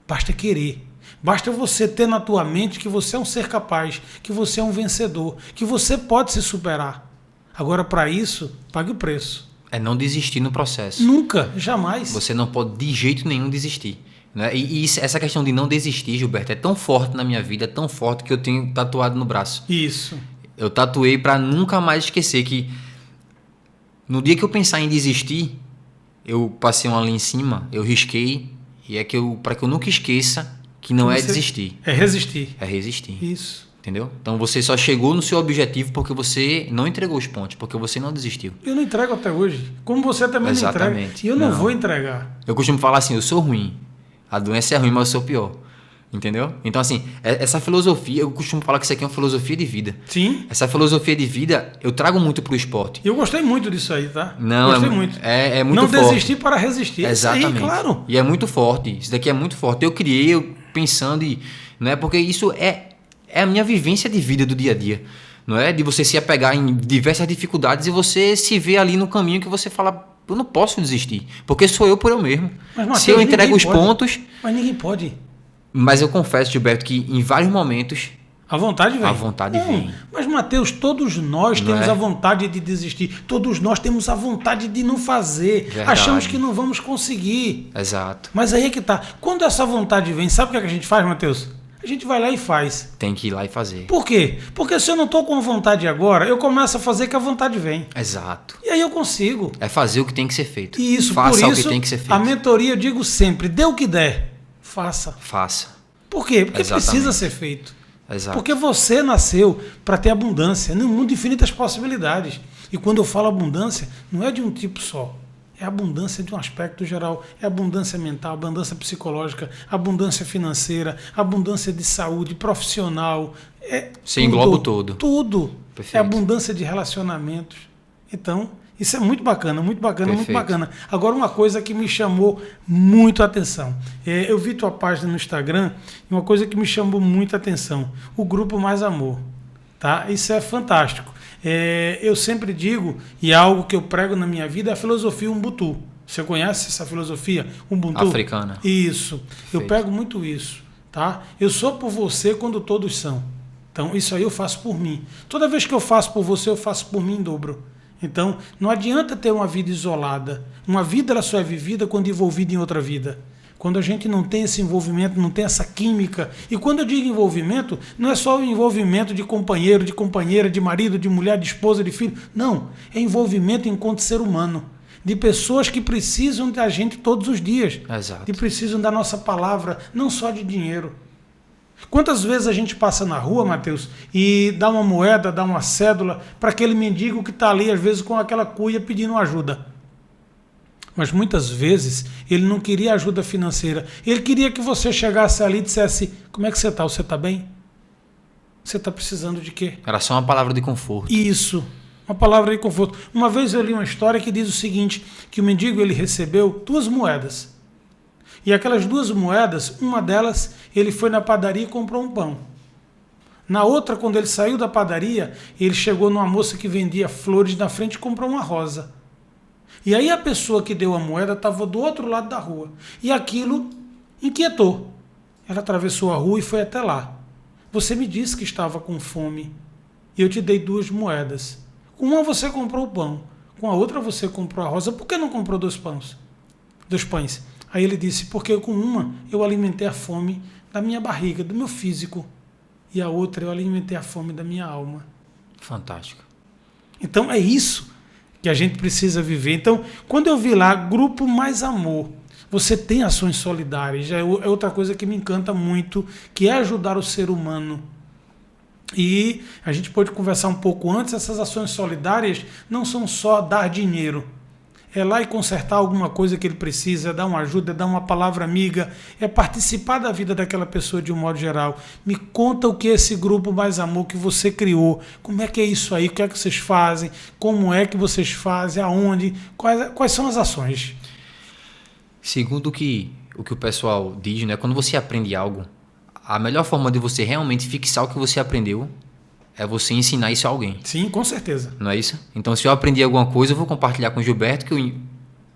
Basta querer. Basta você ter na tua mente que você é um ser capaz, que você é um vencedor, que você pode se superar. Agora, para isso, pague o preço. É não desistir no processo. Nunca, jamais. Você não pode de jeito nenhum desistir. Né? E essa questão de não desistir, Gilberto, é tão forte na minha vida, é tão forte que eu tenho tatuado no braço. Isso. Eu tatuei para nunca mais esquecer que no dia que eu pensar em desistir, eu passei uma linha em cima, eu risquei, e para que eu nunca esqueça que não é desistir. É resistir. É resistir. Isso. Entendeu? Então você só chegou no seu objetivo porque você não entregou os pontos, porque você não desistiu. Eu não entrego até hoje. Como você também Exatamente. não entrega. E eu não vou entregar. Eu costumo falar assim, eu sou ruim. A doença é ruim, mas eu sou pior. Entendeu? Então, assim, essa filosofia, eu costumo falar que isso aqui é uma filosofia de vida. Sim. Essa filosofia de vida, eu trago muito pro esporte. E eu gostei muito disso aí, tá? Não, gostei muito. É muito não forte. Não desistir para resistir. Exatamente. Isso aí, claro. E é muito forte. Isso daqui é muito forte. Eu criei pensando em... Não é? Porque isso é a minha vivência de vida do dia a dia. Não é? De você se apegar em diversas dificuldades e você se ver ali no caminho que você fala... Eu não posso desistir. Porque sou eu por eu mesmo. Mas, Mateus, se eu entrego os pontos... Mas ninguém pode. Mas eu confesso, Gilberto, que em vários momentos A vontade vem. A vontade vem. Mas, Mateus, todos nós Não temos é? a vontade de desistir. Todos nós temos a vontade de não fazer. Verdade. Achamos que não vamos conseguir. Exato. Mas aí é que tá. Quando essa vontade vem, sabe o que é que a gente faz, Mateus? A gente vai lá e faz. Tem que ir lá e fazer. Por quê? Porque se eu não estou com vontade agora, eu começo a fazer que a vontade vem. Exato. E aí eu consigo. É fazer o que tem que ser feito. E isso, Faça por o isso, que tem que ser feito. a mentoria, eu digo sempre, dê o que der, faça. Faça. Por quê? Porque Exatamente. precisa ser feito. Exato. Porque você nasceu para ter abundância, num mundo de infinitas possibilidades. E quando eu falo abundância, não é de um tipo só. É abundância de um aspecto geral. É abundância mental, abundância psicológica, abundância financeira, abundância de saúde, profissional. Você engloba o todo. Tudo. Perfeito. É abundância de relacionamentos. Então, isso é muito bacana, muito bacana, Perfeito. muito bacana. Agora, uma coisa que me chamou muito a atenção. Eu vi tua página no Instagram e uma coisa que me chamou muito a atenção. O Grupo Mais Amor. Tá? Isso é fantástico. Eu sempre digo, e é algo que eu prego na minha vida, é a filosofia Ubuntu. Você conhece essa filosofia Ubuntu? Africana. Isso. Eu Perfeito. pego muito isso. Tá? Eu sou por você quando todos são. Então, isso aí eu faço por mim. Toda vez que eu faço por você, eu faço por mim em dobro. Então, não adianta ter uma vida isolada. Uma vida ela só é vivida quando envolvida em outra vida. Quando a gente não tem esse envolvimento, não tem essa química. E quando eu digo envolvimento, não é só o envolvimento de companheiro, de companheira, de marido, de mulher, de esposa, de filho. Não. É envolvimento enquanto ser humano. De pessoas que precisam da gente todos os dias. Exato. Que precisam da nossa palavra, não só de dinheiro. Quantas vezes a gente passa na rua, Mateus, e dá uma moeda, dá uma cédula para aquele mendigo que está ali, às vezes, com aquela cuia pedindo ajuda. Mas muitas vezes ele não queria ajuda financeira. Ele queria que você chegasse ali e dissesse: como é que você está? Você está bem? Você está precisando de quê? Era só uma palavra de conforto. Isso, uma palavra de conforto. Uma vez eu li uma história que diz o seguinte, que o mendigo ele recebeu 2 moedas. E aquelas 2 moedas, uma delas, ele foi na padaria e comprou um pão. Na outra, quando ele saiu da padaria, ele chegou numa moça que vendia flores na frente e comprou uma rosa. E aí a pessoa que deu a moeda estava do outro lado da rua. E aquilo inquietou. Ela atravessou a rua e foi até lá. Você me disse que estava com fome. E eu te dei 2 moedas. Com uma você comprou o pão. Com a outra você comprou a rosa. Por que não comprou 2 pães? 2 pães. Aí ele disse, porque com uma eu alimentei a fome da minha barriga, do meu físico. E a outra eu alimentei a fome da minha alma. Fantástico. Então é isso que a gente precisa viver. Então, quando eu vi lá, Grupo Mais Amor, você tem ações solidárias, é outra coisa que me encanta muito, que é ajudar o ser humano. E a gente pode conversar um pouco antes, essas ações solidárias não são só dar dinheiro. É lá e consertar alguma coisa que ele precisa, é dar uma ajuda, é dar uma palavra amiga, é participar da vida daquela pessoa de um modo geral. Me conta o que é esse Grupo Mais Amor que você criou, como é que é isso aí, o que é que vocês fazem, como é que vocês fazem, aonde, quais são as ações? Segundo o que o pessoal diz, né, quando você aprende algo, a melhor forma de você realmente fixar o que você aprendeu é você ensinar isso a alguém. Sim, com certeza. Não é isso? Então, se eu aprendi alguma coisa, eu vou compartilhar com o Gilberto, que eu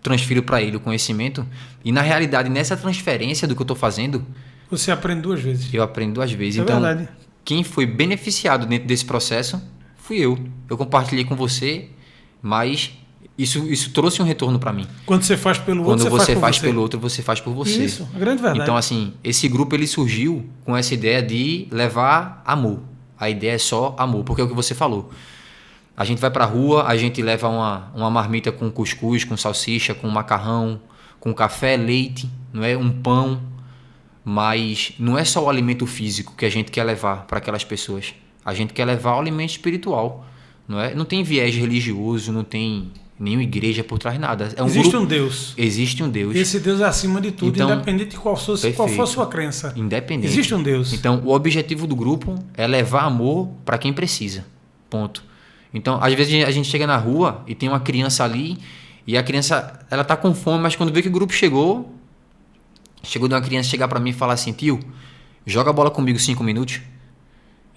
transfiro para ele o conhecimento. E, na realidade, nessa transferência do que eu estou fazendo... Você aprende 2 vezes. Eu aprendo 2 vezes. É então, verdade. Quem foi beneficiado dentro desse processo fui eu. Eu compartilhei com você, mas isso trouxe um retorno para mim. Quando você faz pelo outro, Quando você faz por você. pelo outro, você faz por você. Isso, a grande verdade. Então, assim, esse grupo ele surgiu com essa ideia de levar amor. A ideia é só amor, porque é o que você falou. A gente vai pra rua, a gente leva uma marmita com cuscuz, com salsicha, com macarrão, com café, leite, não é? Um pão. Mas não é só o alimento físico que a gente quer levar para aquelas pessoas. A gente quer levar o alimento espiritual, não é? Não tem viés religioso, não tem nenhuma igreja por trás, nada. Existe um Deus. Existe um Deus. Esse Deus é acima de tudo, então, independente de qual for a sua crença. Independente. Existe um Deus. Então, o objetivo do grupo é levar amor para quem precisa. Ponto. Então, às vezes a gente chega na rua e tem uma criança ali e a criança, ela tá com fome, mas quando vê que o grupo chegou de uma criança chegar para mim e falar assim: tio, joga a bola comigo 5 minutos.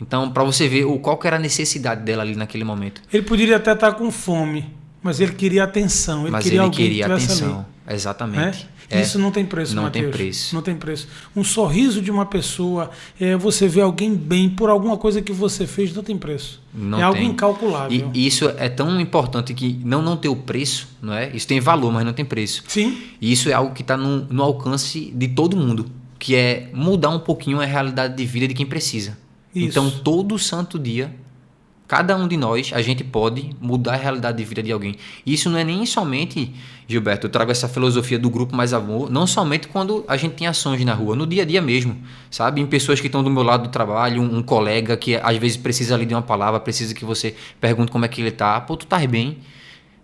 Então, para você ver qual que era a necessidade dela ali naquele momento. Ele poderia até estar com fome, Mas ele queria atenção, Mas queria ele alguém queria que estivesse atenção. Exatamente. Isso não tem preço, Não Mateus. tem preço. Não tem preço. Um sorriso de uma pessoa, você vê alguém bem por alguma coisa que você fez, não tem preço. Não algo tem. incalculável. E isso é tão importante que não ter o preço, não é? Isso tem valor, mas não tem preço. Sim. E isso é algo que está no alcance de todo mundo, que é mudar um pouquinho a realidade de vida de quem precisa. Isso. Então, todo santo dia, cada um de nós, a gente pode mudar a realidade de vida de alguém. E isso não é nem somente, Gilberto, eu trago essa filosofia do grupo Mais Amor, não somente quando a gente tem ações na rua, no dia a dia mesmo, sabe? Em pessoas que estão do meu lado do trabalho, um colega que às vezes precisa ali de uma palavra, precisa que você pergunte como é que ele tá. Pô, tu tá bem?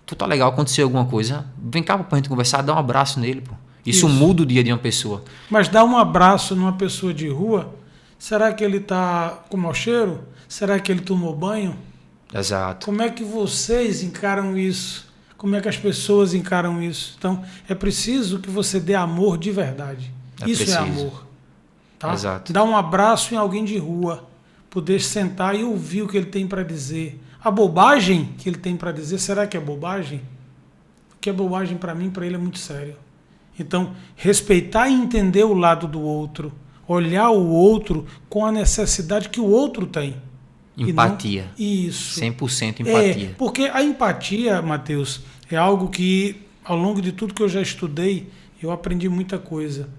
Tu tá legal? Aconteceu alguma coisa? Vem cá pra gente conversar, dá um abraço nele, pô. Isso muda o dia de uma pessoa. Mas dar um abraço numa pessoa de rua, será que ele tá com mau cheiro? Será que ele tomou banho? Exato. Como é que vocês encaram isso? Como é que as pessoas encaram isso? Então, é preciso que você dê amor de verdade. Isso preciso. é amor. Tá? Exato. Dar um abraço em alguém de rua, poder sentar e ouvir o que ele tem para dizer. A bobagem que ele tem para dizer, será que é bobagem? O que é bobagem para mim, para ele é muito sério. Então, respeitar e entender o lado do outro, olhar o outro com a necessidade que o outro tem. Empatia. Isso. 100% empatia. Porque a empatia, Mateus, é algo que, ao longo de tudo que eu já estudei, eu aprendi muita coisa.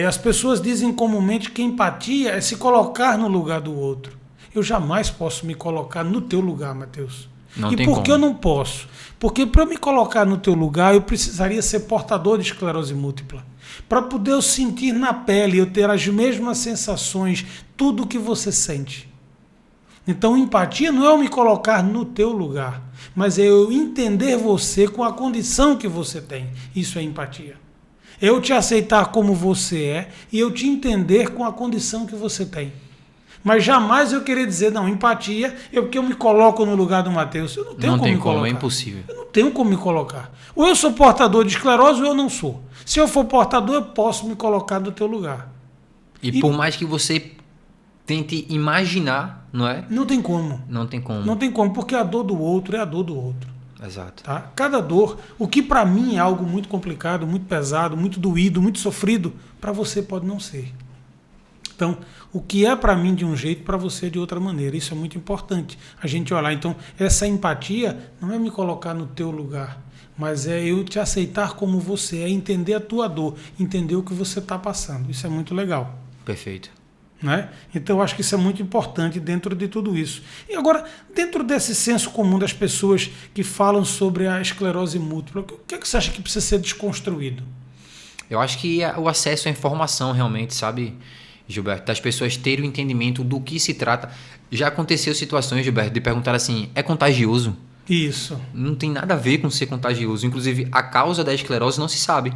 As pessoas dizem comumente que empatia é se colocar no lugar do outro. Eu jamais posso me colocar no teu lugar, Mateus. E por que eu não posso? Porque para eu me colocar no teu lugar, eu precisaria ser portador de esclerose múltipla. Para poder eu sentir na pele, eu ter as mesmas sensações, tudo o que você sente. Então, empatia não é eu me colocar no teu lugar, mas é eu entender você com a condição que você tem. Isso é empatia. Eu te aceitar como você é e eu te entender com a condição que você tem. Mas jamais eu querer dizer, não, empatia é porque eu me coloco no lugar do Mateus. Eu não tenho como me colocar. É impossível. Eu não tenho como me colocar. Ou eu sou portador de esclerose ou eu não sou. Se eu for portador, eu posso me colocar no teu lugar. E por mais que você tente imaginar, não é? Não tem como. Não tem como. Não tem como, porque a dor do outro é a dor do outro. Exato. Tá? Cada dor, o que para mim é algo muito complicado, muito pesado, muito doído, muito sofrido, para você pode não ser. Então, o que é para mim de um jeito, para você é de outra maneira. Isso é muito importante a gente olhar. Então, essa empatia não é me colocar no teu lugar, mas é eu te aceitar como você é, entender a tua dor, entender o que você está passando. Isso é muito legal. Perfeito. Né? Então eu acho que isso é muito importante dentro de tudo isso. E agora, dentro desse senso comum das pessoas que falam sobre a esclerose múltipla, o que é que você acha que precisa ser desconstruído? Eu acho que o acesso à informação realmente, sabe, Gilberto, das pessoas terem o entendimento do que se trata. Já aconteceu situações, Gilberto, de perguntar assim, é contagioso? Isso. Não tem nada a ver com ser contagioso. Inclusive, a causa da esclerose não se sabe.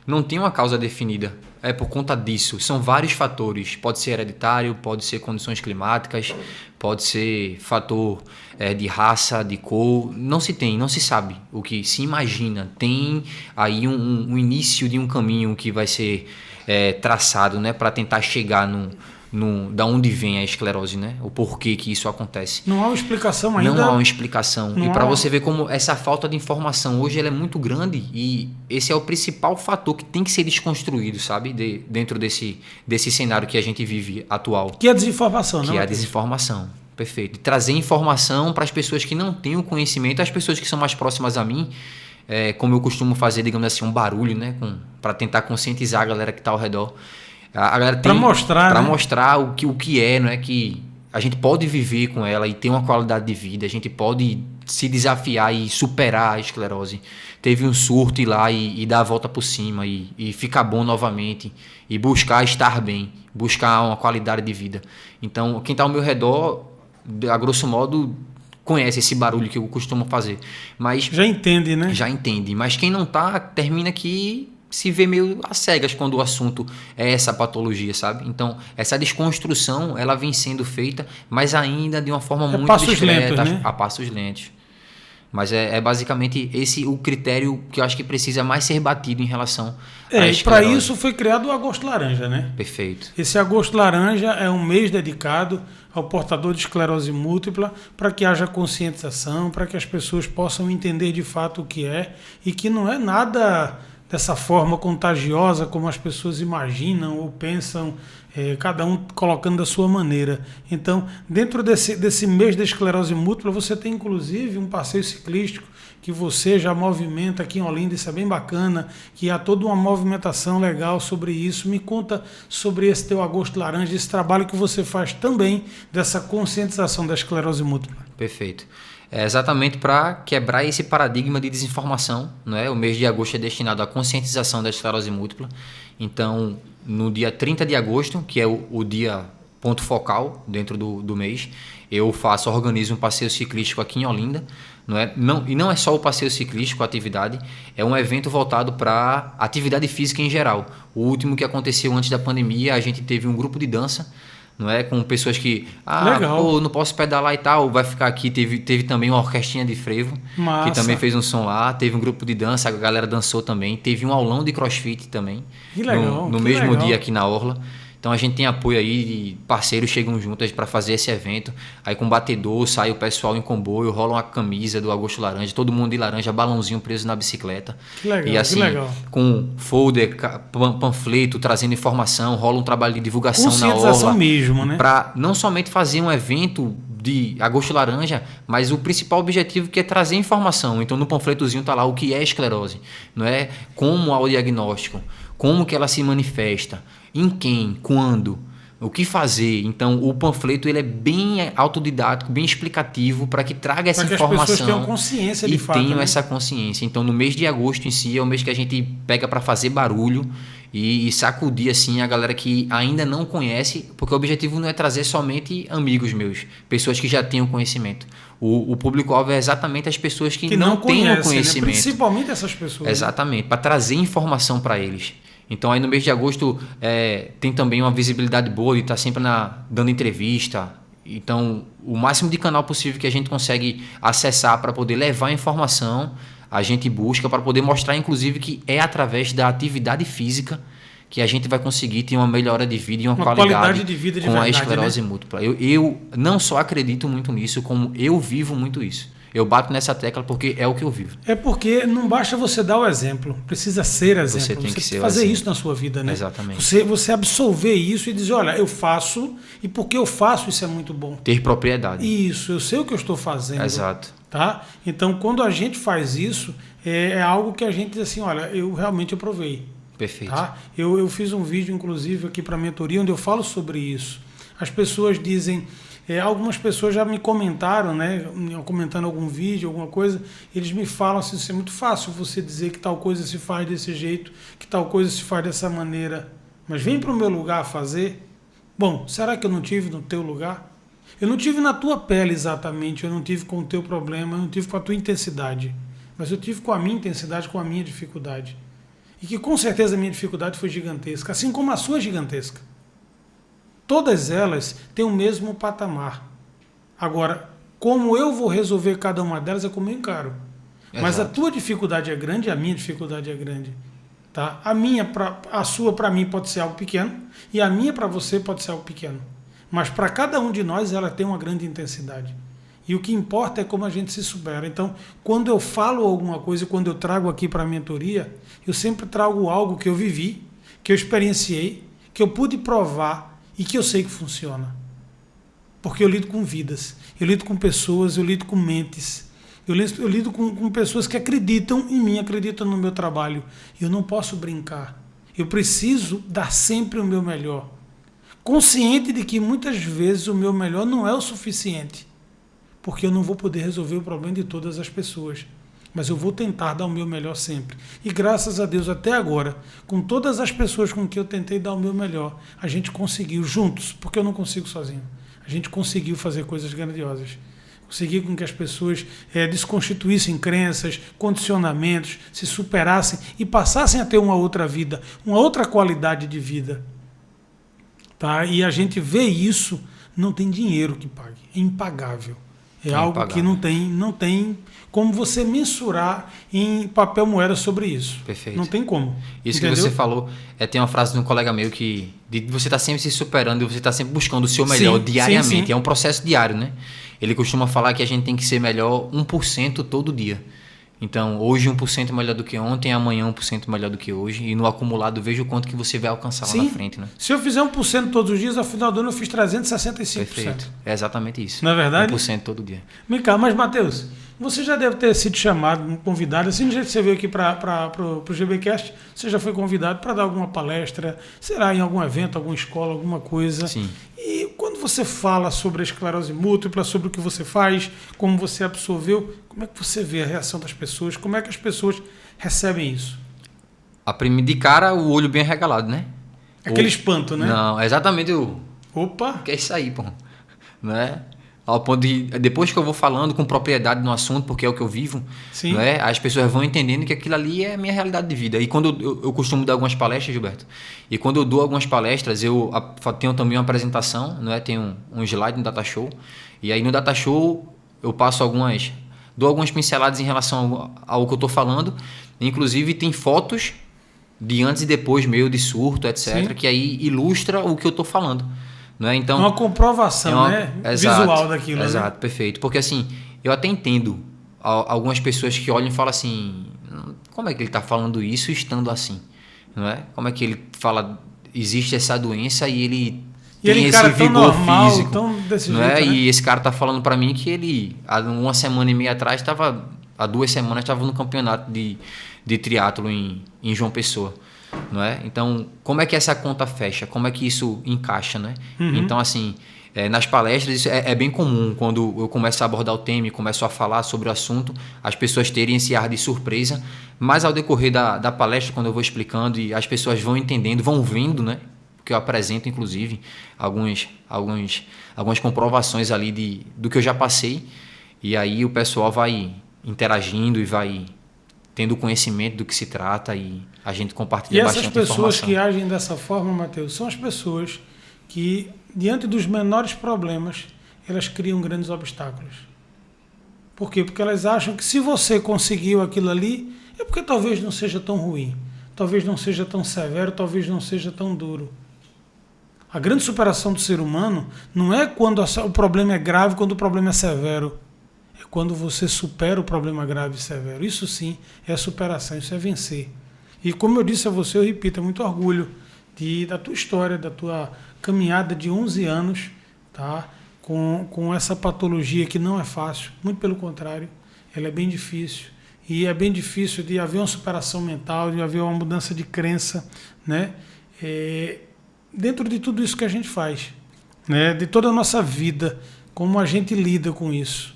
Não tem uma causa definida. É por conta disso. São vários fatores. Pode ser hereditário, pode ser condições climáticas, pode ser fator de raça, de cor. Não se sabe o que se imagina. Tem aí um início de um caminho que vai ser traçado, né, para tentar chegar da onde vem a esclerose, né? O porquê que isso acontece. Não há uma explicação ainda. Não há uma explicação. E para você ver como essa falta de informação hoje ela é muito grande e esse é o principal fator que tem que ser desconstruído, sabe? Dentro desse cenário que a gente vive atual. Que é a desinformação, né? Que é a desinformação. Perfeito. E trazer informação para as pessoas que não têm o conhecimento, as pessoas que são mais próximas a mim, como eu costumo fazer, digamos assim, um barulho, né? Para tentar conscientizar a galera que está ao redor. Para mostrar o que é, não é, que a gente pode viver com ela e ter uma qualidade de vida, a gente pode se desafiar e superar a esclerose. Teve um surto, ir lá e dar a volta por cima e ficar bom novamente e buscar estar bem, buscar uma qualidade de vida. Então, quem está ao meu redor, a grosso modo, conhece esse barulho que eu costumo fazer. Mas já entende, né? Já entende. Mas quem não está, termina que se vê meio às cegas quando o assunto é essa patologia, sabe? Então, essa desconstrução, ela vem sendo feita, mas ainda de uma forma muito discreta, lentos, né? A passos lentos. Mas é basicamente esse o critério que eu acho que precisa mais ser batido em relação à E para esclerose. isso foi criado o Agosto Laranja, né? Perfeito. Esse Agosto Laranja é um mês dedicado ao portador de esclerose múltipla para que haja conscientização, para que as pessoas possam entender de fato o que é e que não é nada dessa forma contagiosa como as pessoas imaginam ou pensam, cada um colocando da sua maneira. Então, dentro desse mês da esclerose múltipla, você tem inclusive um passeio ciclístico que você já movimenta aqui em Olinda, isso é bem bacana, que há toda uma movimentação legal sobre isso. Me conta sobre esse teu Agosto Laranja, esse trabalho que você faz também dessa conscientização da esclerose múltipla. Perfeito. É exatamente para quebrar esse paradigma de desinformação, não é? O mês de agosto é destinado à conscientização da esclerose múltipla. Então, no dia 30 de agosto, que é o dia ponto focal dentro do mês, eu organizo um passeio ciclístico aqui em Olinda. E não é só o passeio ciclístico, a atividade, é um evento voltado para atividade física em geral. O último que aconteceu antes da pandemia, a gente teve um grupo de dança, não é, com pessoas que não posso pedalar e tal, vai ficar aqui. Teve também uma orquestrinha de frevo, Massa. que também fez um som lá, teve um grupo de dança, a galera dançou também, teve um aulão de crossfit também, que legal, no mesmo dia aqui na Orla. Então a gente tem apoio aí, de parceiros chegam juntas para fazer esse evento. Aí com batedor, sai o pessoal em comboio, rola uma camisa do Agosto Laranja, todo mundo de laranja, balãozinho preso na bicicleta. Que legal, e assim, que legal. Com folder, panfleto, trazendo informação, rola um trabalho de divulgação na Conscientização Orla. mesmo, né? Para não somente fazer um evento de Agosto Laranja, mas o principal objetivo que é trazer informação. Então no panfletozinho tá lá o que é esclerose, não é? Como há o diagnóstico, como que ela se manifesta, em quem, quando, o que fazer. Então o panfleto ele é bem autodidático, bem explicativo para que traga essa informação. Para que as pessoas tenham consciência de fato. E tenham né? essa consciência. Então no mês de agosto em si é o mês que a gente pega para fazer barulho e sacudir assim a galera que ainda não conhece, porque o objetivo não é trazer somente amigos meus, pessoas que já tenham conhecimento. O público-alvo é exatamente as pessoas que não tenham conhecimento. Né? Principalmente essas pessoas. Exatamente, para trazer informação para eles. Então aí no mês de agosto tem também uma visibilidade boa de estar sempre dando entrevista. Então o máximo de canal possível que a gente consegue acessar para poder levar a informação, a gente busca para poder mostrar inclusive que é através da atividade física que a gente vai conseguir ter uma melhora de vida e uma qualidade de vida de com verdade, a esclerose múltipla. Eu não só acredito muito nisso, como eu vivo muito isso. Eu bato nessa tecla porque é o que eu vivo. É porque não basta você dar o exemplo, precisa ser exemplo. Você tem que ser fazer exemplo. isso na sua vida, né? Exatamente. Você absorver isso e dizer, olha, eu faço e porque eu faço isso é muito bom. Ter propriedade. Isso, eu sei o que eu estou fazendo. Exato. Tá? Então, quando a gente faz isso, é algo que a gente diz assim, olha, eu realmente provei. Perfeito. Tá? Eu fiz um vídeo, inclusive, aqui para a mentoria, onde eu falo sobre isso. As pessoas dizem... algumas pessoas já me comentaram, né, comentando algum vídeo, alguma coisa, eles me falam assim, isso é muito fácil você dizer que tal coisa se faz desse jeito, que tal coisa se faz dessa maneira, mas vem para o meu lugar fazer. Bom, será que eu não tive no teu lugar? Eu não tive na tua pele exatamente, eu não tive com o teu problema, eu não tive com a tua intensidade, mas eu tive com a minha intensidade, com a minha dificuldade. E que com certeza a minha dificuldade foi gigantesca, assim como a sua gigantesca. Todas elas têm o mesmo patamar. Agora, como eu vou resolver cada uma delas é como eu encaro. Exato. Mas a tua dificuldade é grande, a minha dificuldade é grande. Tá? A sua para mim pode ser algo pequeno e a minha para você pode ser algo pequeno. Mas para cada um de nós ela tem uma grande intensidade. E o que importa é como a gente se supera. Então, quando eu falo alguma coisa, quando eu trago aqui para a mentoria, eu sempre trago algo que eu vivi, que eu experienciei, que eu pude provar e que eu sei que funciona. Porque eu lido com vidas, eu lido com pessoas, eu lido com mentes, eu lido com pessoas que acreditam em mim, acreditam no meu trabalho. Eu não posso brincar. Eu preciso dar sempre o meu melhor. Consciente de que muitas vezes o meu melhor não é o suficiente. Porque eu não vou poder resolver o problema de todas as pessoas. Mas eu vou tentar dar o meu melhor sempre. E graças a Deus, até agora, com todas as pessoas com que eu tentei dar o meu melhor, a gente conseguiu juntos, porque eu não consigo sozinho. A gente conseguiu fazer coisas grandiosas. Conseguir com que as pessoas desconstituíssem crenças, condicionamentos, se superassem e passassem a ter uma outra vida, uma outra qualidade de vida. Tá? E a gente vê isso, não tem dinheiro que pague. É impagável. É algo que não tem como você mensurar em papel moeda sobre isso. Perfeito. Não tem como. Isso entendeu? que você falou, tem uma frase de um colega meu que você está sempre se superando, você está sempre buscando o seu melhor diariamente. Sim. É um processo diário, né? Ele costuma falar que a gente tem que ser melhor 1% todo dia. Então, hoje 1% melhor do que ontem, amanhã 1% melhor do que hoje. E no acumulado, veja o quanto que você vai alcançar lá na frente, né? Se eu fizer 1% todos os dias, ao final do ano eu fiz 365%. Perfeito. É exatamente isso. Não é verdade? 1% todo dia. Vem cá, mas Matheus, você já deve ter sido chamado, convidado, assim do jeito que você veio aqui para o GBcast, você já foi convidado para dar alguma palestra, será em algum evento, alguma escola, alguma coisa. Sim. E quando você fala sobre a esclerose múltipla, sobre o que você faz, como você absorveu, como é que você vê a reação das pessoas? Como é que as pessoas recebem isso? De cara, o olho bem arregalado, né? Aquele espanto, né? Não, exatamente Opa! que é isso aí, pô. Não é? Ao ponto de, depois que eu vou falando com propriedade no assunto, porque é o que eu vivo, não é? As pessoas vão entendendo que aquilo ali é a minha realidade de vida. E quando eu costumo dar algumas palestras, Gilberto, e quando eu dou algumas palestras, eu tenho também uma apresentação, não é? Tem um slide no Data Show, e aí no Data Show eu dou algumas pinceladas em relação ao que eu estou falando, inclusive tem fotos de antes e depois meu de surto, etc., que aí ilustra o que eu estou falando. Não é? Então, uma comprovação, né? Exato, visual daquilo. Exato, né? Perfeito. Porque assim, eu até entendo algumas pessoas que olham e falam assim, como é que ele está falando isso estando assim? Não é? Como é que ele fala, existe essa doença e ele tem esse vigor normal, físico? Tão desse não jeito, é? né? E esse cara está falando para mim que ele, há 1 semana e meia atrás, há 2 semanas, estava no campeonato de triatlo em João Pessoa. Não é? Então, como é que essa conta fecha? Como é que isso encaixa, né? Então, assim, nas palestras isso é bem comum quando eu começo a abordar o tema e começo a falar sobre o assunto, as pessoas terem esse ar de surpresa, mas ao decorrer da palestra, quando eu vou explicando e as pessoas vão entendendo, vão vendo, né? Porque eu apresento, inclusive, algumas comprovações ali do que eu já passei, e aí o pessoal vai interagindo e vai tendo conhecimento do que se trata e a gente compartilha bastante informação. E essas pessoas que agem dessa forma, Matheus, são as pessoas que, diante dos menores problemas, elas criam grandes obstáculos. Por quê? Porque elas acham que se você conseguiu aquilo ali, é porque talvez não seja tão ruim, talvez não seja tão severo, talvez não seja tão duro. A grande superação do ser humano não é quando o problema é grave, quando o problema é severo. É quando você supera o problema grave e severo. Isso sim é superação, isso é vencer. E como eu disse a você, eu repito, é muito orgulho da tua história, da tua caminhada de 11 anos, tá? Com essa patologia que não é fácil, muito pelo contrário, ela é bem difícil. E é bem difícil de haver uma superação mental, de haver uma mudança de crença, né? Dentro de tudo isso que a gente faz, né? De toda a nossa vida, como a gente lida com isso.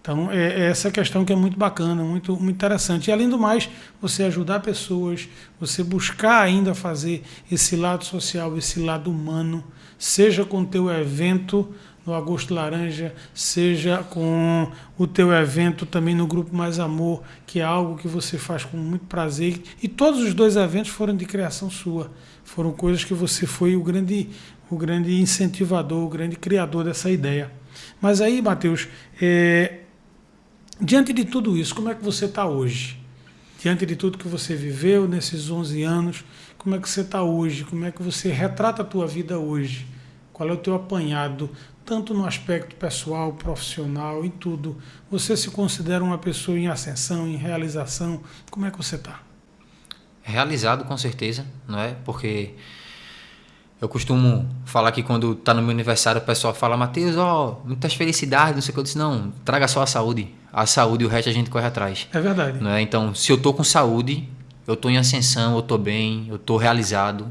Então, é essa questão que é muito bacana, muito, muito interessante. E, além do mais, você ajudar pessoas, você buscar ainda fazer esse lado social, esse lado humano, seja com o teu evento no Agosto Laranja, seja com o teu evento também no Grupo Mais Amor, que é algo que você faz com muito prazer. E todos os 2 eventos foram de criação sua. Foram coisas que você foi o grande incentivador, o grande criador dessa ideia. Mas aí, Matheus, diante de tudo isso, como é que você está hoje? Diante de tudo que você viveu nesses 11 anos, como é que você está hoje? Como é que você retrata a tua vida hoje? Qual é o teu apanhado, tanto no aspecto pessoal, profissional, em tudo? Você se considera uma pessoa em ascensão, em realização? Como é que você está? Realizado, com certeza, não é? Porque eu costumo falar que quando está no meu aniversário o pessoal fala, Matheus, muitas felicidades, não sei o que. Eu disse, não, traga só a saúde e o resto a gente corre atrás. É verdade. Não é? Então, se eu estou com saúde, eu estou em ascensão, eu estou bem, eu estou realizado.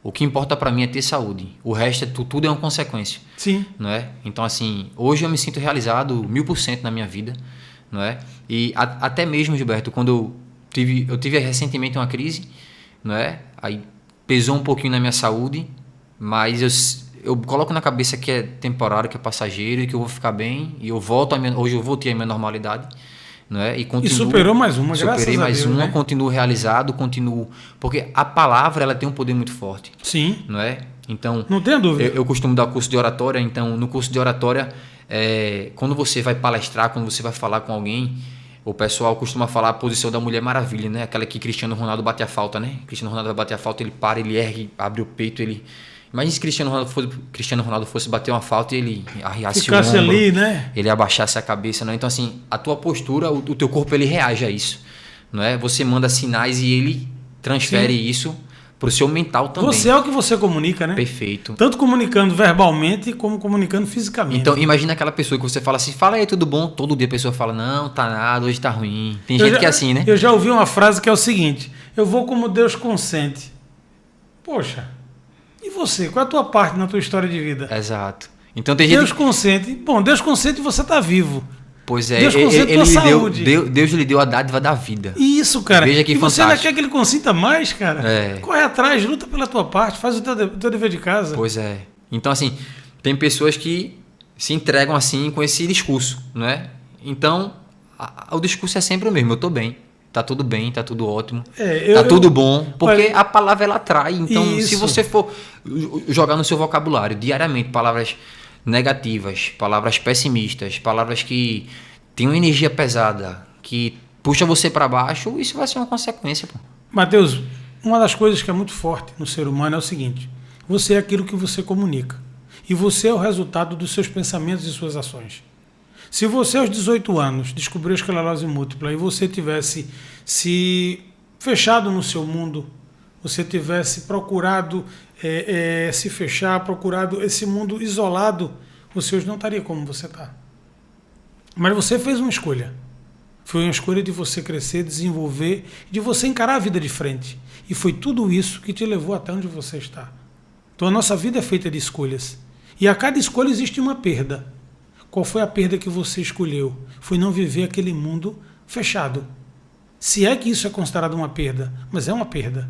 O que importa para mim é ter saúde. O resto, tudo é uma consequência. Sim. Não é? Então, assim, hoje eu me sinto realizado 1000% na minha vida. Não é? E até mesmo, Gilberto, quando eu tive recentemente uma crise, não é? Aí pesou um pouquinho na minha saúde, mas eu coloco na cabeça que é temporário, que é passageiro e que eu vou ficar bem e eu volto hoje eu voltei à minha normalidade, não é? E superou mais uma, graças a Deus. Superei mais uma, né? continuo realizado, continuo... Porque a palavra, ela tem um poder muito forte. Sim. Não é? Então, não tenha dúvida. Eu costumo dar curso de oratória, então no curso de oratória, quando você vai palestrar, quando você vai falar com alguém, o pessoal costuma falar a posição da Mulher Maravilha, né? Aquela que Cristiano Ronaldo bate a falta, né? Cristiano Ronaldo vai bater a falta, ele para, ele ergue, abre o peito, ele... Imagina se Cristiano Ronaldo fosse bater uma falta e ele arriasse ficasse o ombro, ali, né? ele abaixasse a cabeça, não? Então assim, a tua postura, o teu corpo, ele reage a isso, não é? Você manda sinais e ele transfere isso pro seu mental também. Você é o que você comunica, né? Perfeito. Tanto comunicando verbalmente como comunicando fisicamente. Então, imagina aquela pessoa que você fala assim, fala aí, tudo bom? Todo dia a pessoa fala, não, tá nada, hoje tá ruim. Tem gente que é assim, né? Eu já ouvi uma frase que é o seguinte, eu vou como Deus consente. Poxa, e você? Qual é a tua parte na tua história de vida? Exato. Então tem gente... Deus consente. Bom, Deus consente e você tá vivo. Pois é, Deus consente tua saúde. Deus lhe deu a dádiva da vida. Isso, cara. Veja que e fantástico. Você ainda quer que ele consinta mais, cara? É. Corre atrás, luta pela tua parte, faz o teu dever de casa. Pois é. Então, assim, tem pessoas que se entregam assim com esse discurso, não é? Então, o discurso é sempre o mesmo, eu tô bem. Tá tudo bem, tá tudo ótimo, tá tudo bom, porque a palavra ela atrai. Então, se você for jogar no seu vocabulário diariamente palavras negativas, palavras pessimistas, palavras que têm uma energia pesada, que puxa você para baixo, isso vai ser uma consequência. Pô. Mateus, uma das coisas que é muito forte no ser humano é o seguinte, você é aquilo que você comunica e você é o resultado dos seus pensamentos e suas ações. Se você aos 18 anos descobriu a esclerose múltipla e você tivesse se fechado no seu mundo, você tivesse procurado se fechar, procurado esse mundo isolado, você hoje não estaria como você está. Mas você fez uma escolha. Foi uma escolha de você crescer, desenvolver, de você encarar a vida de frente. E foi tudo isso que te levou até onde você está. Então a nossa vida é feita de escolhas. E a cada escolha existe uma perda. Qual foi a perda que você escolheu? Foi não viver aquele mundo fechado. Se é que isso é considerado uma perda, mas é uma perda.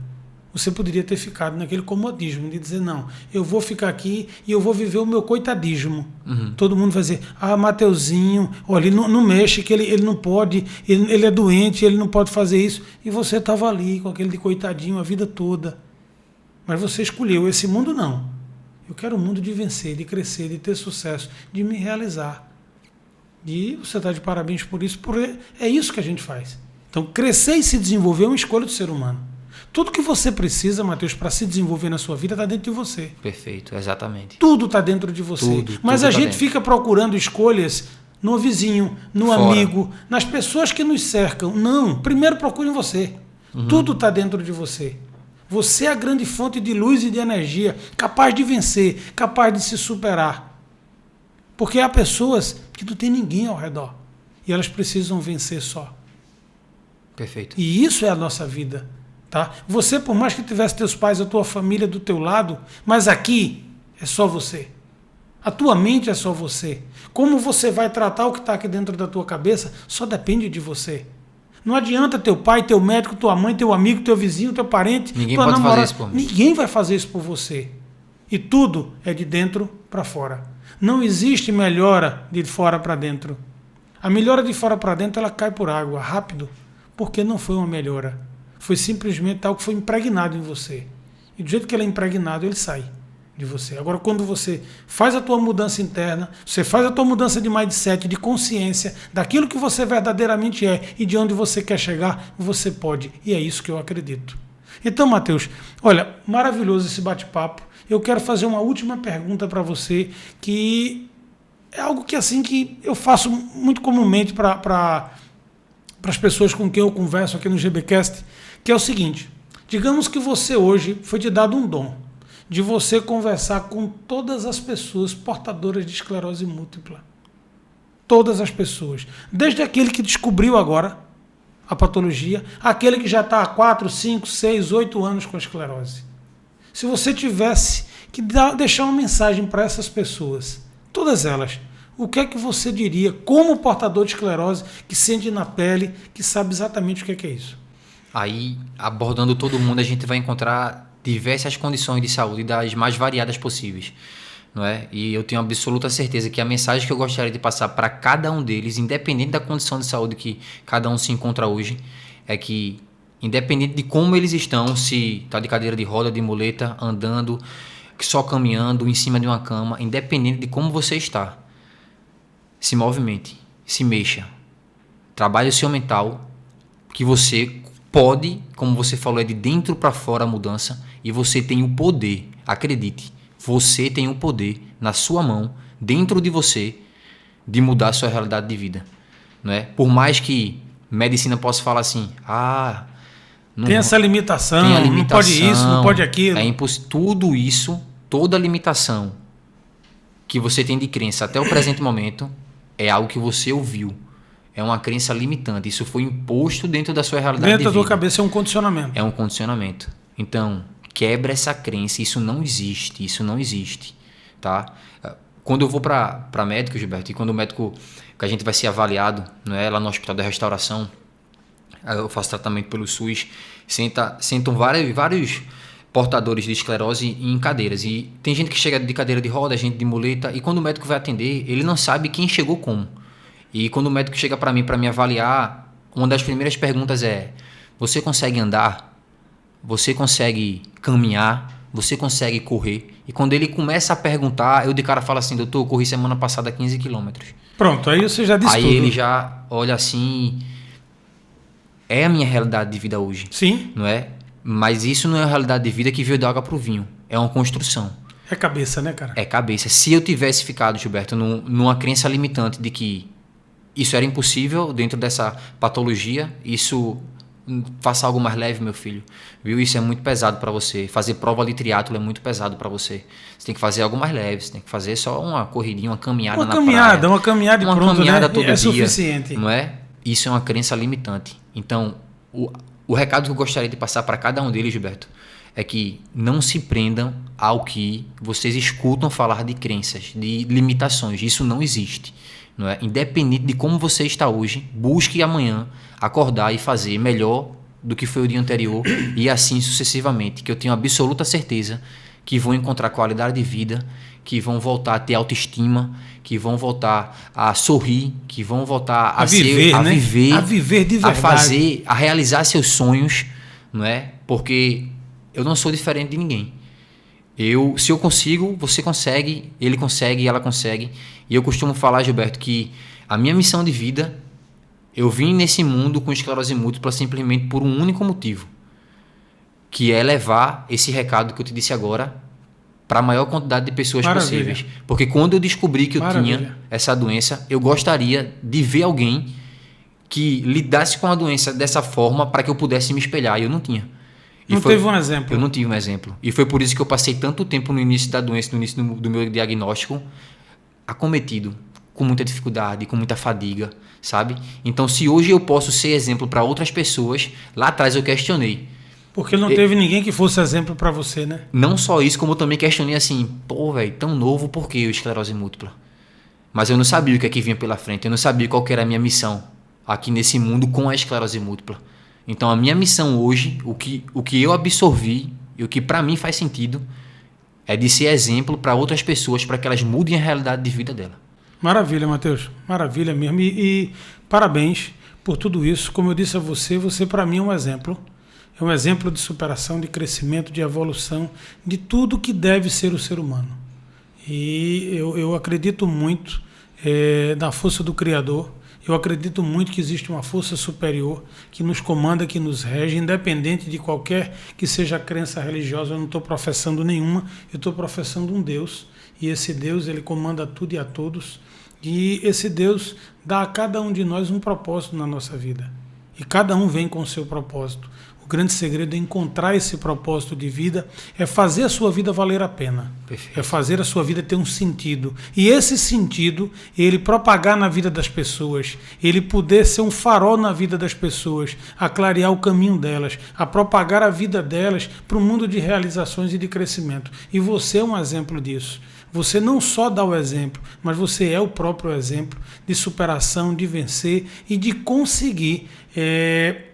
Você poderia ter ficado naquele comodismo de dizer, não, eu vou ficar aqui e eu vou viver o meu coitadismo. Uhum. Todo mundo vai dizer, Mateuzinho, olha, ele não mexe, que ele não pode, ele é doente, ele não pode fazer isso. E você estava ali com aquele de coitadinho a vida toda. Mas você escolheu esse mundo, não. Eu quero um mundo de vencer, de crescer, de ter sucesso, de me realizar. E você está de parabéns por isso, porque é isso que a gente faz. Então, crescer e se desenvolver é uma escolha do ser humano. Tudo que você precisa, Mateus, para se desenvolver na sua vida está dentro de você. Perfeito, exatamente. Tudo está dentro de você. Mas a gente fica procurando escolhas no vizinho, no amigo, nas pessoas que nos cercam. Não, primeiro procure em você. Uhum. Tudo está dentro de você. Você é a grande fonte de luz e de energia, capaz de vencer, capaz de se superar. Porque há pessoas que não tem ninguém ao redor. E elas precisam vencer só. Perfeito. E isso é a nossa vida. Tá? Você, por mais que tivesse teus pais, a tua família do teu lado, mas aqui é só você. A tua mente é só você. Como você vai tratar o que está aqui dentro da tua cabeça, só depende de você. Não adianta teu pai, teu médico, tua mãe, teu amigo, teu vizinho, teu parente, ninguém tua pode namorada. fazer isso por mim. Ninguém vai fazer isso por você. E tudo é de dentro para fora. Não existe melhora de fora para dentro. A melhora de fora para dentro ela cai por água, rápido, porque não foi uma melhora. Foi simplesmente algo que foi impregnado em você. E do jeito que ele é impregnado, ele sai de você. Agora, quando você faz a tua mudança interna, você faz a tua mudança de mindset, de consciência, daquilo que você verdadeiramente é e de onde você quer chegar, você pode. E é isso que eu acredito. Então, Mateus, olha, maravilhoso esse bate-papo. Eu quero fazer uma última pergunta para você, que é algo que, assim, que eu faço muito comumente para as pessoas com quem eu converso aqui no GBcast, que é o seguinte, digamos que você hoje foi te dado um dom de você conversar com todas as pessoas portadoras de esclerose múltipla. Todas as pessoas. Desde aquele que descobriu agora a patologia, aquele que já está há 4, 5, 6, 8 anos com a esclerose. Se você tivesse que deixar uma mensagem para essas pessoas, todas elas, o que é que você diria como portador de esclerose que sente na pele, que sabe exatamente o que é isso? Aí, abordando todo mundo, a gente vai encontrar diversas condições de saúde das mais variadas possíveis. não é? E eu tenho absoluta certeza que a mensagem que eu gostaria de passar para cada um deles, independente da condição de saúde que cada um se encontra hoje, é que, independente de como eles estão, se está de cadeira de roda, de muleta, andando, só caminhando, em cima de uma cama, independente de como você está, se movimente, se mexa, trabalhe o seu mental, que você pode, como você falou, é de dentro para fora a mudança, e você tem o poder, acredite, você tem o poder na sua mão, dentro de você, de mudar a sua realidade de vida. Não é? Por mais que medicina possa falar assim, tem essa limitação, não pode isso, não pode aquilo. É impossível. Tudo isso, toda limitação que você tem de crença até o presente momento, é algo que você ouviu. É uma crença limitante. Isso foi imposto dentro da sua realidade de vida. Dentro da tua cabeça é um condicionamento. É um condicionamento. Então, quebra essa crença. Isso não existe. Isso não existe. Tá? Quando eu vou para médico, Gilberto, e quando o médico que a gente vai ser avaliado, não é, lá no Hospital da Restauração, eu faço tratamento pelo SUS, sentam vários portadores de esclerose em cadeiras. E tem gente que chega de cadeira de roda, gente de muleta, e quando o médico vai atender, ele não sabe quem chegou como. E quando o médico chega para mim para me avaliar, uma das primeiras perguntas é: você consegue andar? Você consegue caminhar? Você consegue correr? E quando ele começa a perguntar, eu de cara falo assim: doutor, eu corri semana passada 15 quilômetros. Pronto, aí você já disse aí tudo. Aí ele já olha assim: é a minha realidade de vida hoje. Sim. Não é? Mas isso não é a realidade de vida que veio da água pro vinho. É uma construção. É cabeça, né, cara? É cabeça. Se eu tivesse ficado, Gilberto, numa crença limitante de que isso era impossível dentro dessa patologia, isso, faça algo mais leve, meu filho, viu? Isso é muito pesado para você. Fazer prova de triatlo é muito pesado para você. Você tem que fazer algo mais leve, você tem que fazer só uma corridinha, uma caminhada na praia. Uma caminhada e uma pronto, caminhada né? todo É dia, suficiente. não é? Isso é uma crença limitante. Então, o recado que eu gostaria de passar para cada um deles, Gilberto, é que não se prendam ao que vocês escutam falar de crenças, de limitações. Isso não existe. Não é? Independente de como você está hoje, busque amanhã acordar e fazer melhor do que foi o dia anterior e assim sucessivamente, que eu tenho absoluta certeza que vão encontrar qualidade de vida, que vão voltar a ter autoestima, que vão voltar a sorrir, que vão voltar a viver, ser, né? A viver de verdade. A realizar seus sonhos, não é? Porque eu não sou diferente de ninguém. Se eu consigo, você consegue, ele consegue, ela consegue. E eu costumo falar, Gilberto, que a minha missão de vida, eu vim nesse mundo com esclerose múltipla simplesmente por um único motivo, que é levar esse recado que eu te disse agora para a maior quantidade de pessoas possíveis. Porque quando eu descobri que eu tinha essa doença, eu gostaria de ver alguém que lidasse com a doença dessa forma para que eu pudesse me espelhar. E eu não tinha. Teve um exemplo. Eu não tive um exemplo. E foi por isso que eu passei tanto tempo no início da doença, no início do meu diagnóstico, acometido, com muita dificuldade, com muita fadiga, sabe? Então, se hoje eu posso ser exemplo para outras pessoas, lá atrás eu questionei. Porque não teve ninguém que fosse exemplo para você, né? Não só isso, como eu também questionei assim, velho, tão novo, por que eu esclerose múltipla? Mas eu não sabia o que é que vinha pela frente, eu não sabia qual que era a minha missão aqui nesse mundo com a esclerose múltipla. Então, a minha missão hoje, o que eu absorvi e o que para mim faz sentido é de ser exemplo para outras pessoas, para que elas mudem a realidade de vida dela. Maravilha, Matheus. Maravilha mesmo. E parabéns por tudo isso. Como eu disse a você para mim é um exemplo. É um exemplo de superação, de crescimento, de evolução, de tudo que deve ser o ser humano. E eu acredito muito na força do Criador. Eu acredito muito que existe uma força superior que nos comanda, que nos rege, independente de qualquer que seja a crença religiosa. Eu não estou professando nenhuma, eu estou professando um Deus. E esse Deus, ele comanda tudo e a todos. E esse Deus dá a cada um de nós um propósito na nossa vida. E cada um vem com o seu propósito. O grande segredo é encontrar esse propósito de vida, é fazer a sua vida valer a pena. Perfeito. É fazer a sua vida ter um sentido. E esse sentido, ele propagar na vida das pessoas, ele poder ser um farol na vida das pessoas, a clarear o caminho delas, a propagar a vida delas para um mundo de realizações e de crescimento. E você é um exemplo disso. Você não só dá o exemplo, mas você é o próprio exemplo de superação, de vencer e de conseguir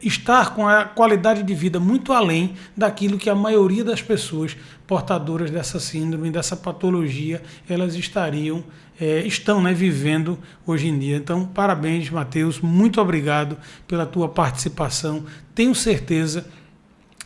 estar com a qualidade de vida muito além daquilo que a maioria das pessoas portadoras dessa síndrome, dessa patologia, elas estão vivendo hoje em dia. Então, parabéns, Matheus, muito obrigado pela tua participação. Tenho certeza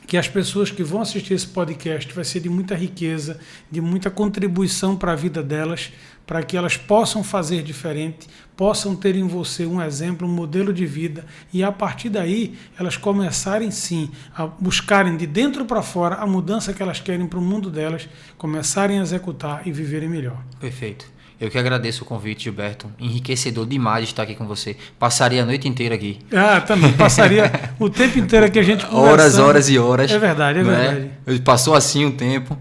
que as pessoas que vão assistir esse podcast vai ser de muita riqueza, de muita contribuição para a vida delas, para que elas possam fazer diferente, possam ter em você um exemplo, um modelo de vida, e a partir daí elas começarem sim a buscarem de dentro para fora a mudança que elas querem para o mundo delas, começarem a executar e viverem melhor. Perfeito. Eu que agradeço o convite, Gilberto. Enriquecedor demais de estar aqui com você. Passaria a noite inteira aqui. Também. Passaria o tempo inteiro aqui a gente conversando. Horas e horas. É verdade, é verdade. Passou assim um tempo.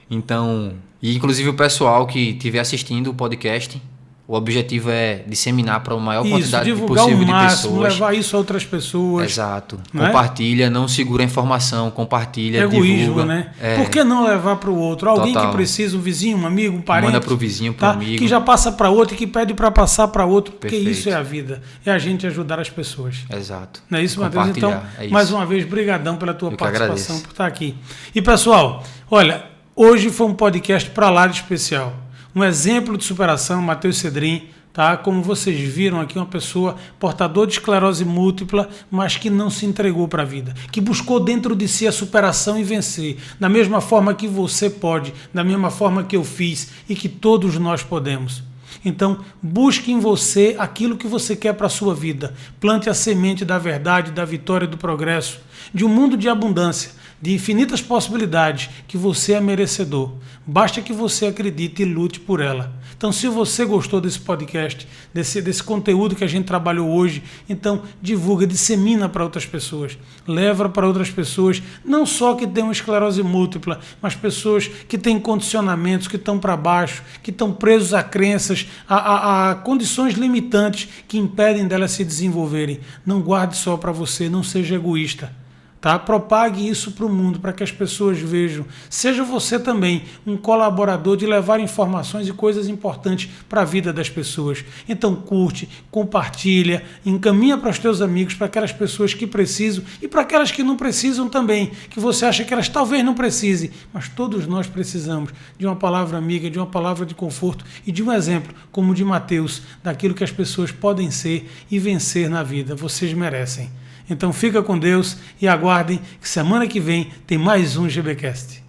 Então, e inclusive o pessoal que estiver assistindo o podcast, o objetivo é disseminar para a maior quantidade possível de pessoas. Levar isso a outras pessoas. Exato. Compartilha, não segura a informação, compartilha, egoísmo, divulga. Né? Por que não levar para o outro? Alguém que precisa, um vizinho, um amigo, um parente. Manda para o vizinho, para o amigo. Que já passa para outro e que pede para passar para outro, porque isso é a vida. É a gente ajudar as pessoas. Exato. Não é isso, Matheus? Então, mais uma vez, brigadão pela tua participação, por estar aqui. E, pessoal, olha, hoje foi um podcast para lá de especial. Um exemplo de superação, Matheus Cedrin, tá? Como vocês viram aqui, uma pessoa portador de esclerose múltipla, mas que não se entregou para a vida, que buscou dentro de si a superação e vencer, da mesma forma que você pode, da mesma forma que eu fiz e que todos nós podemos. Então, busque em você aquilo que você quer para a sua vida. Plante a semente da verdade, da vitória e do progresso, de um mundo de abundância, de infinitas possibilidades, que você é merecedor. Basta que você acredite e lute por ela. Então, se você gostou desse podcast, desse conteúdo que a gente trabalhou hoje, então divulga, dissemina para outras pessoas. Leva para outras pessoas, não só que têm uma esclerose múltipla, mas pessoas que têm condicionamentos, que estão para baixo, que estão presos a crenças, a condições limitantes que impedem delas se desenvolverem. Não guarde só para você, não seja egoísta. Tá? Propague isso para o mundo, para que as pessoas vejam. Seja você também um colaborador de levar informações e coisas importantes para a vida das pessoas. Então curte, compartilha, encaminha para os teus amigos, para aquelas pessoas que precisam e para aquelas que não precisam também, que você acha que elas talvez não precisem, mas todos nós precisamos de uma palavra amiga, de uma palavra de conforto e de um exemplo, como o de Matheus, daquilo que as pessoas podem ser e vencer na vida. Vocês merecem. Então fica com Deus e aguardem que semana que vem tem mais um GBcast.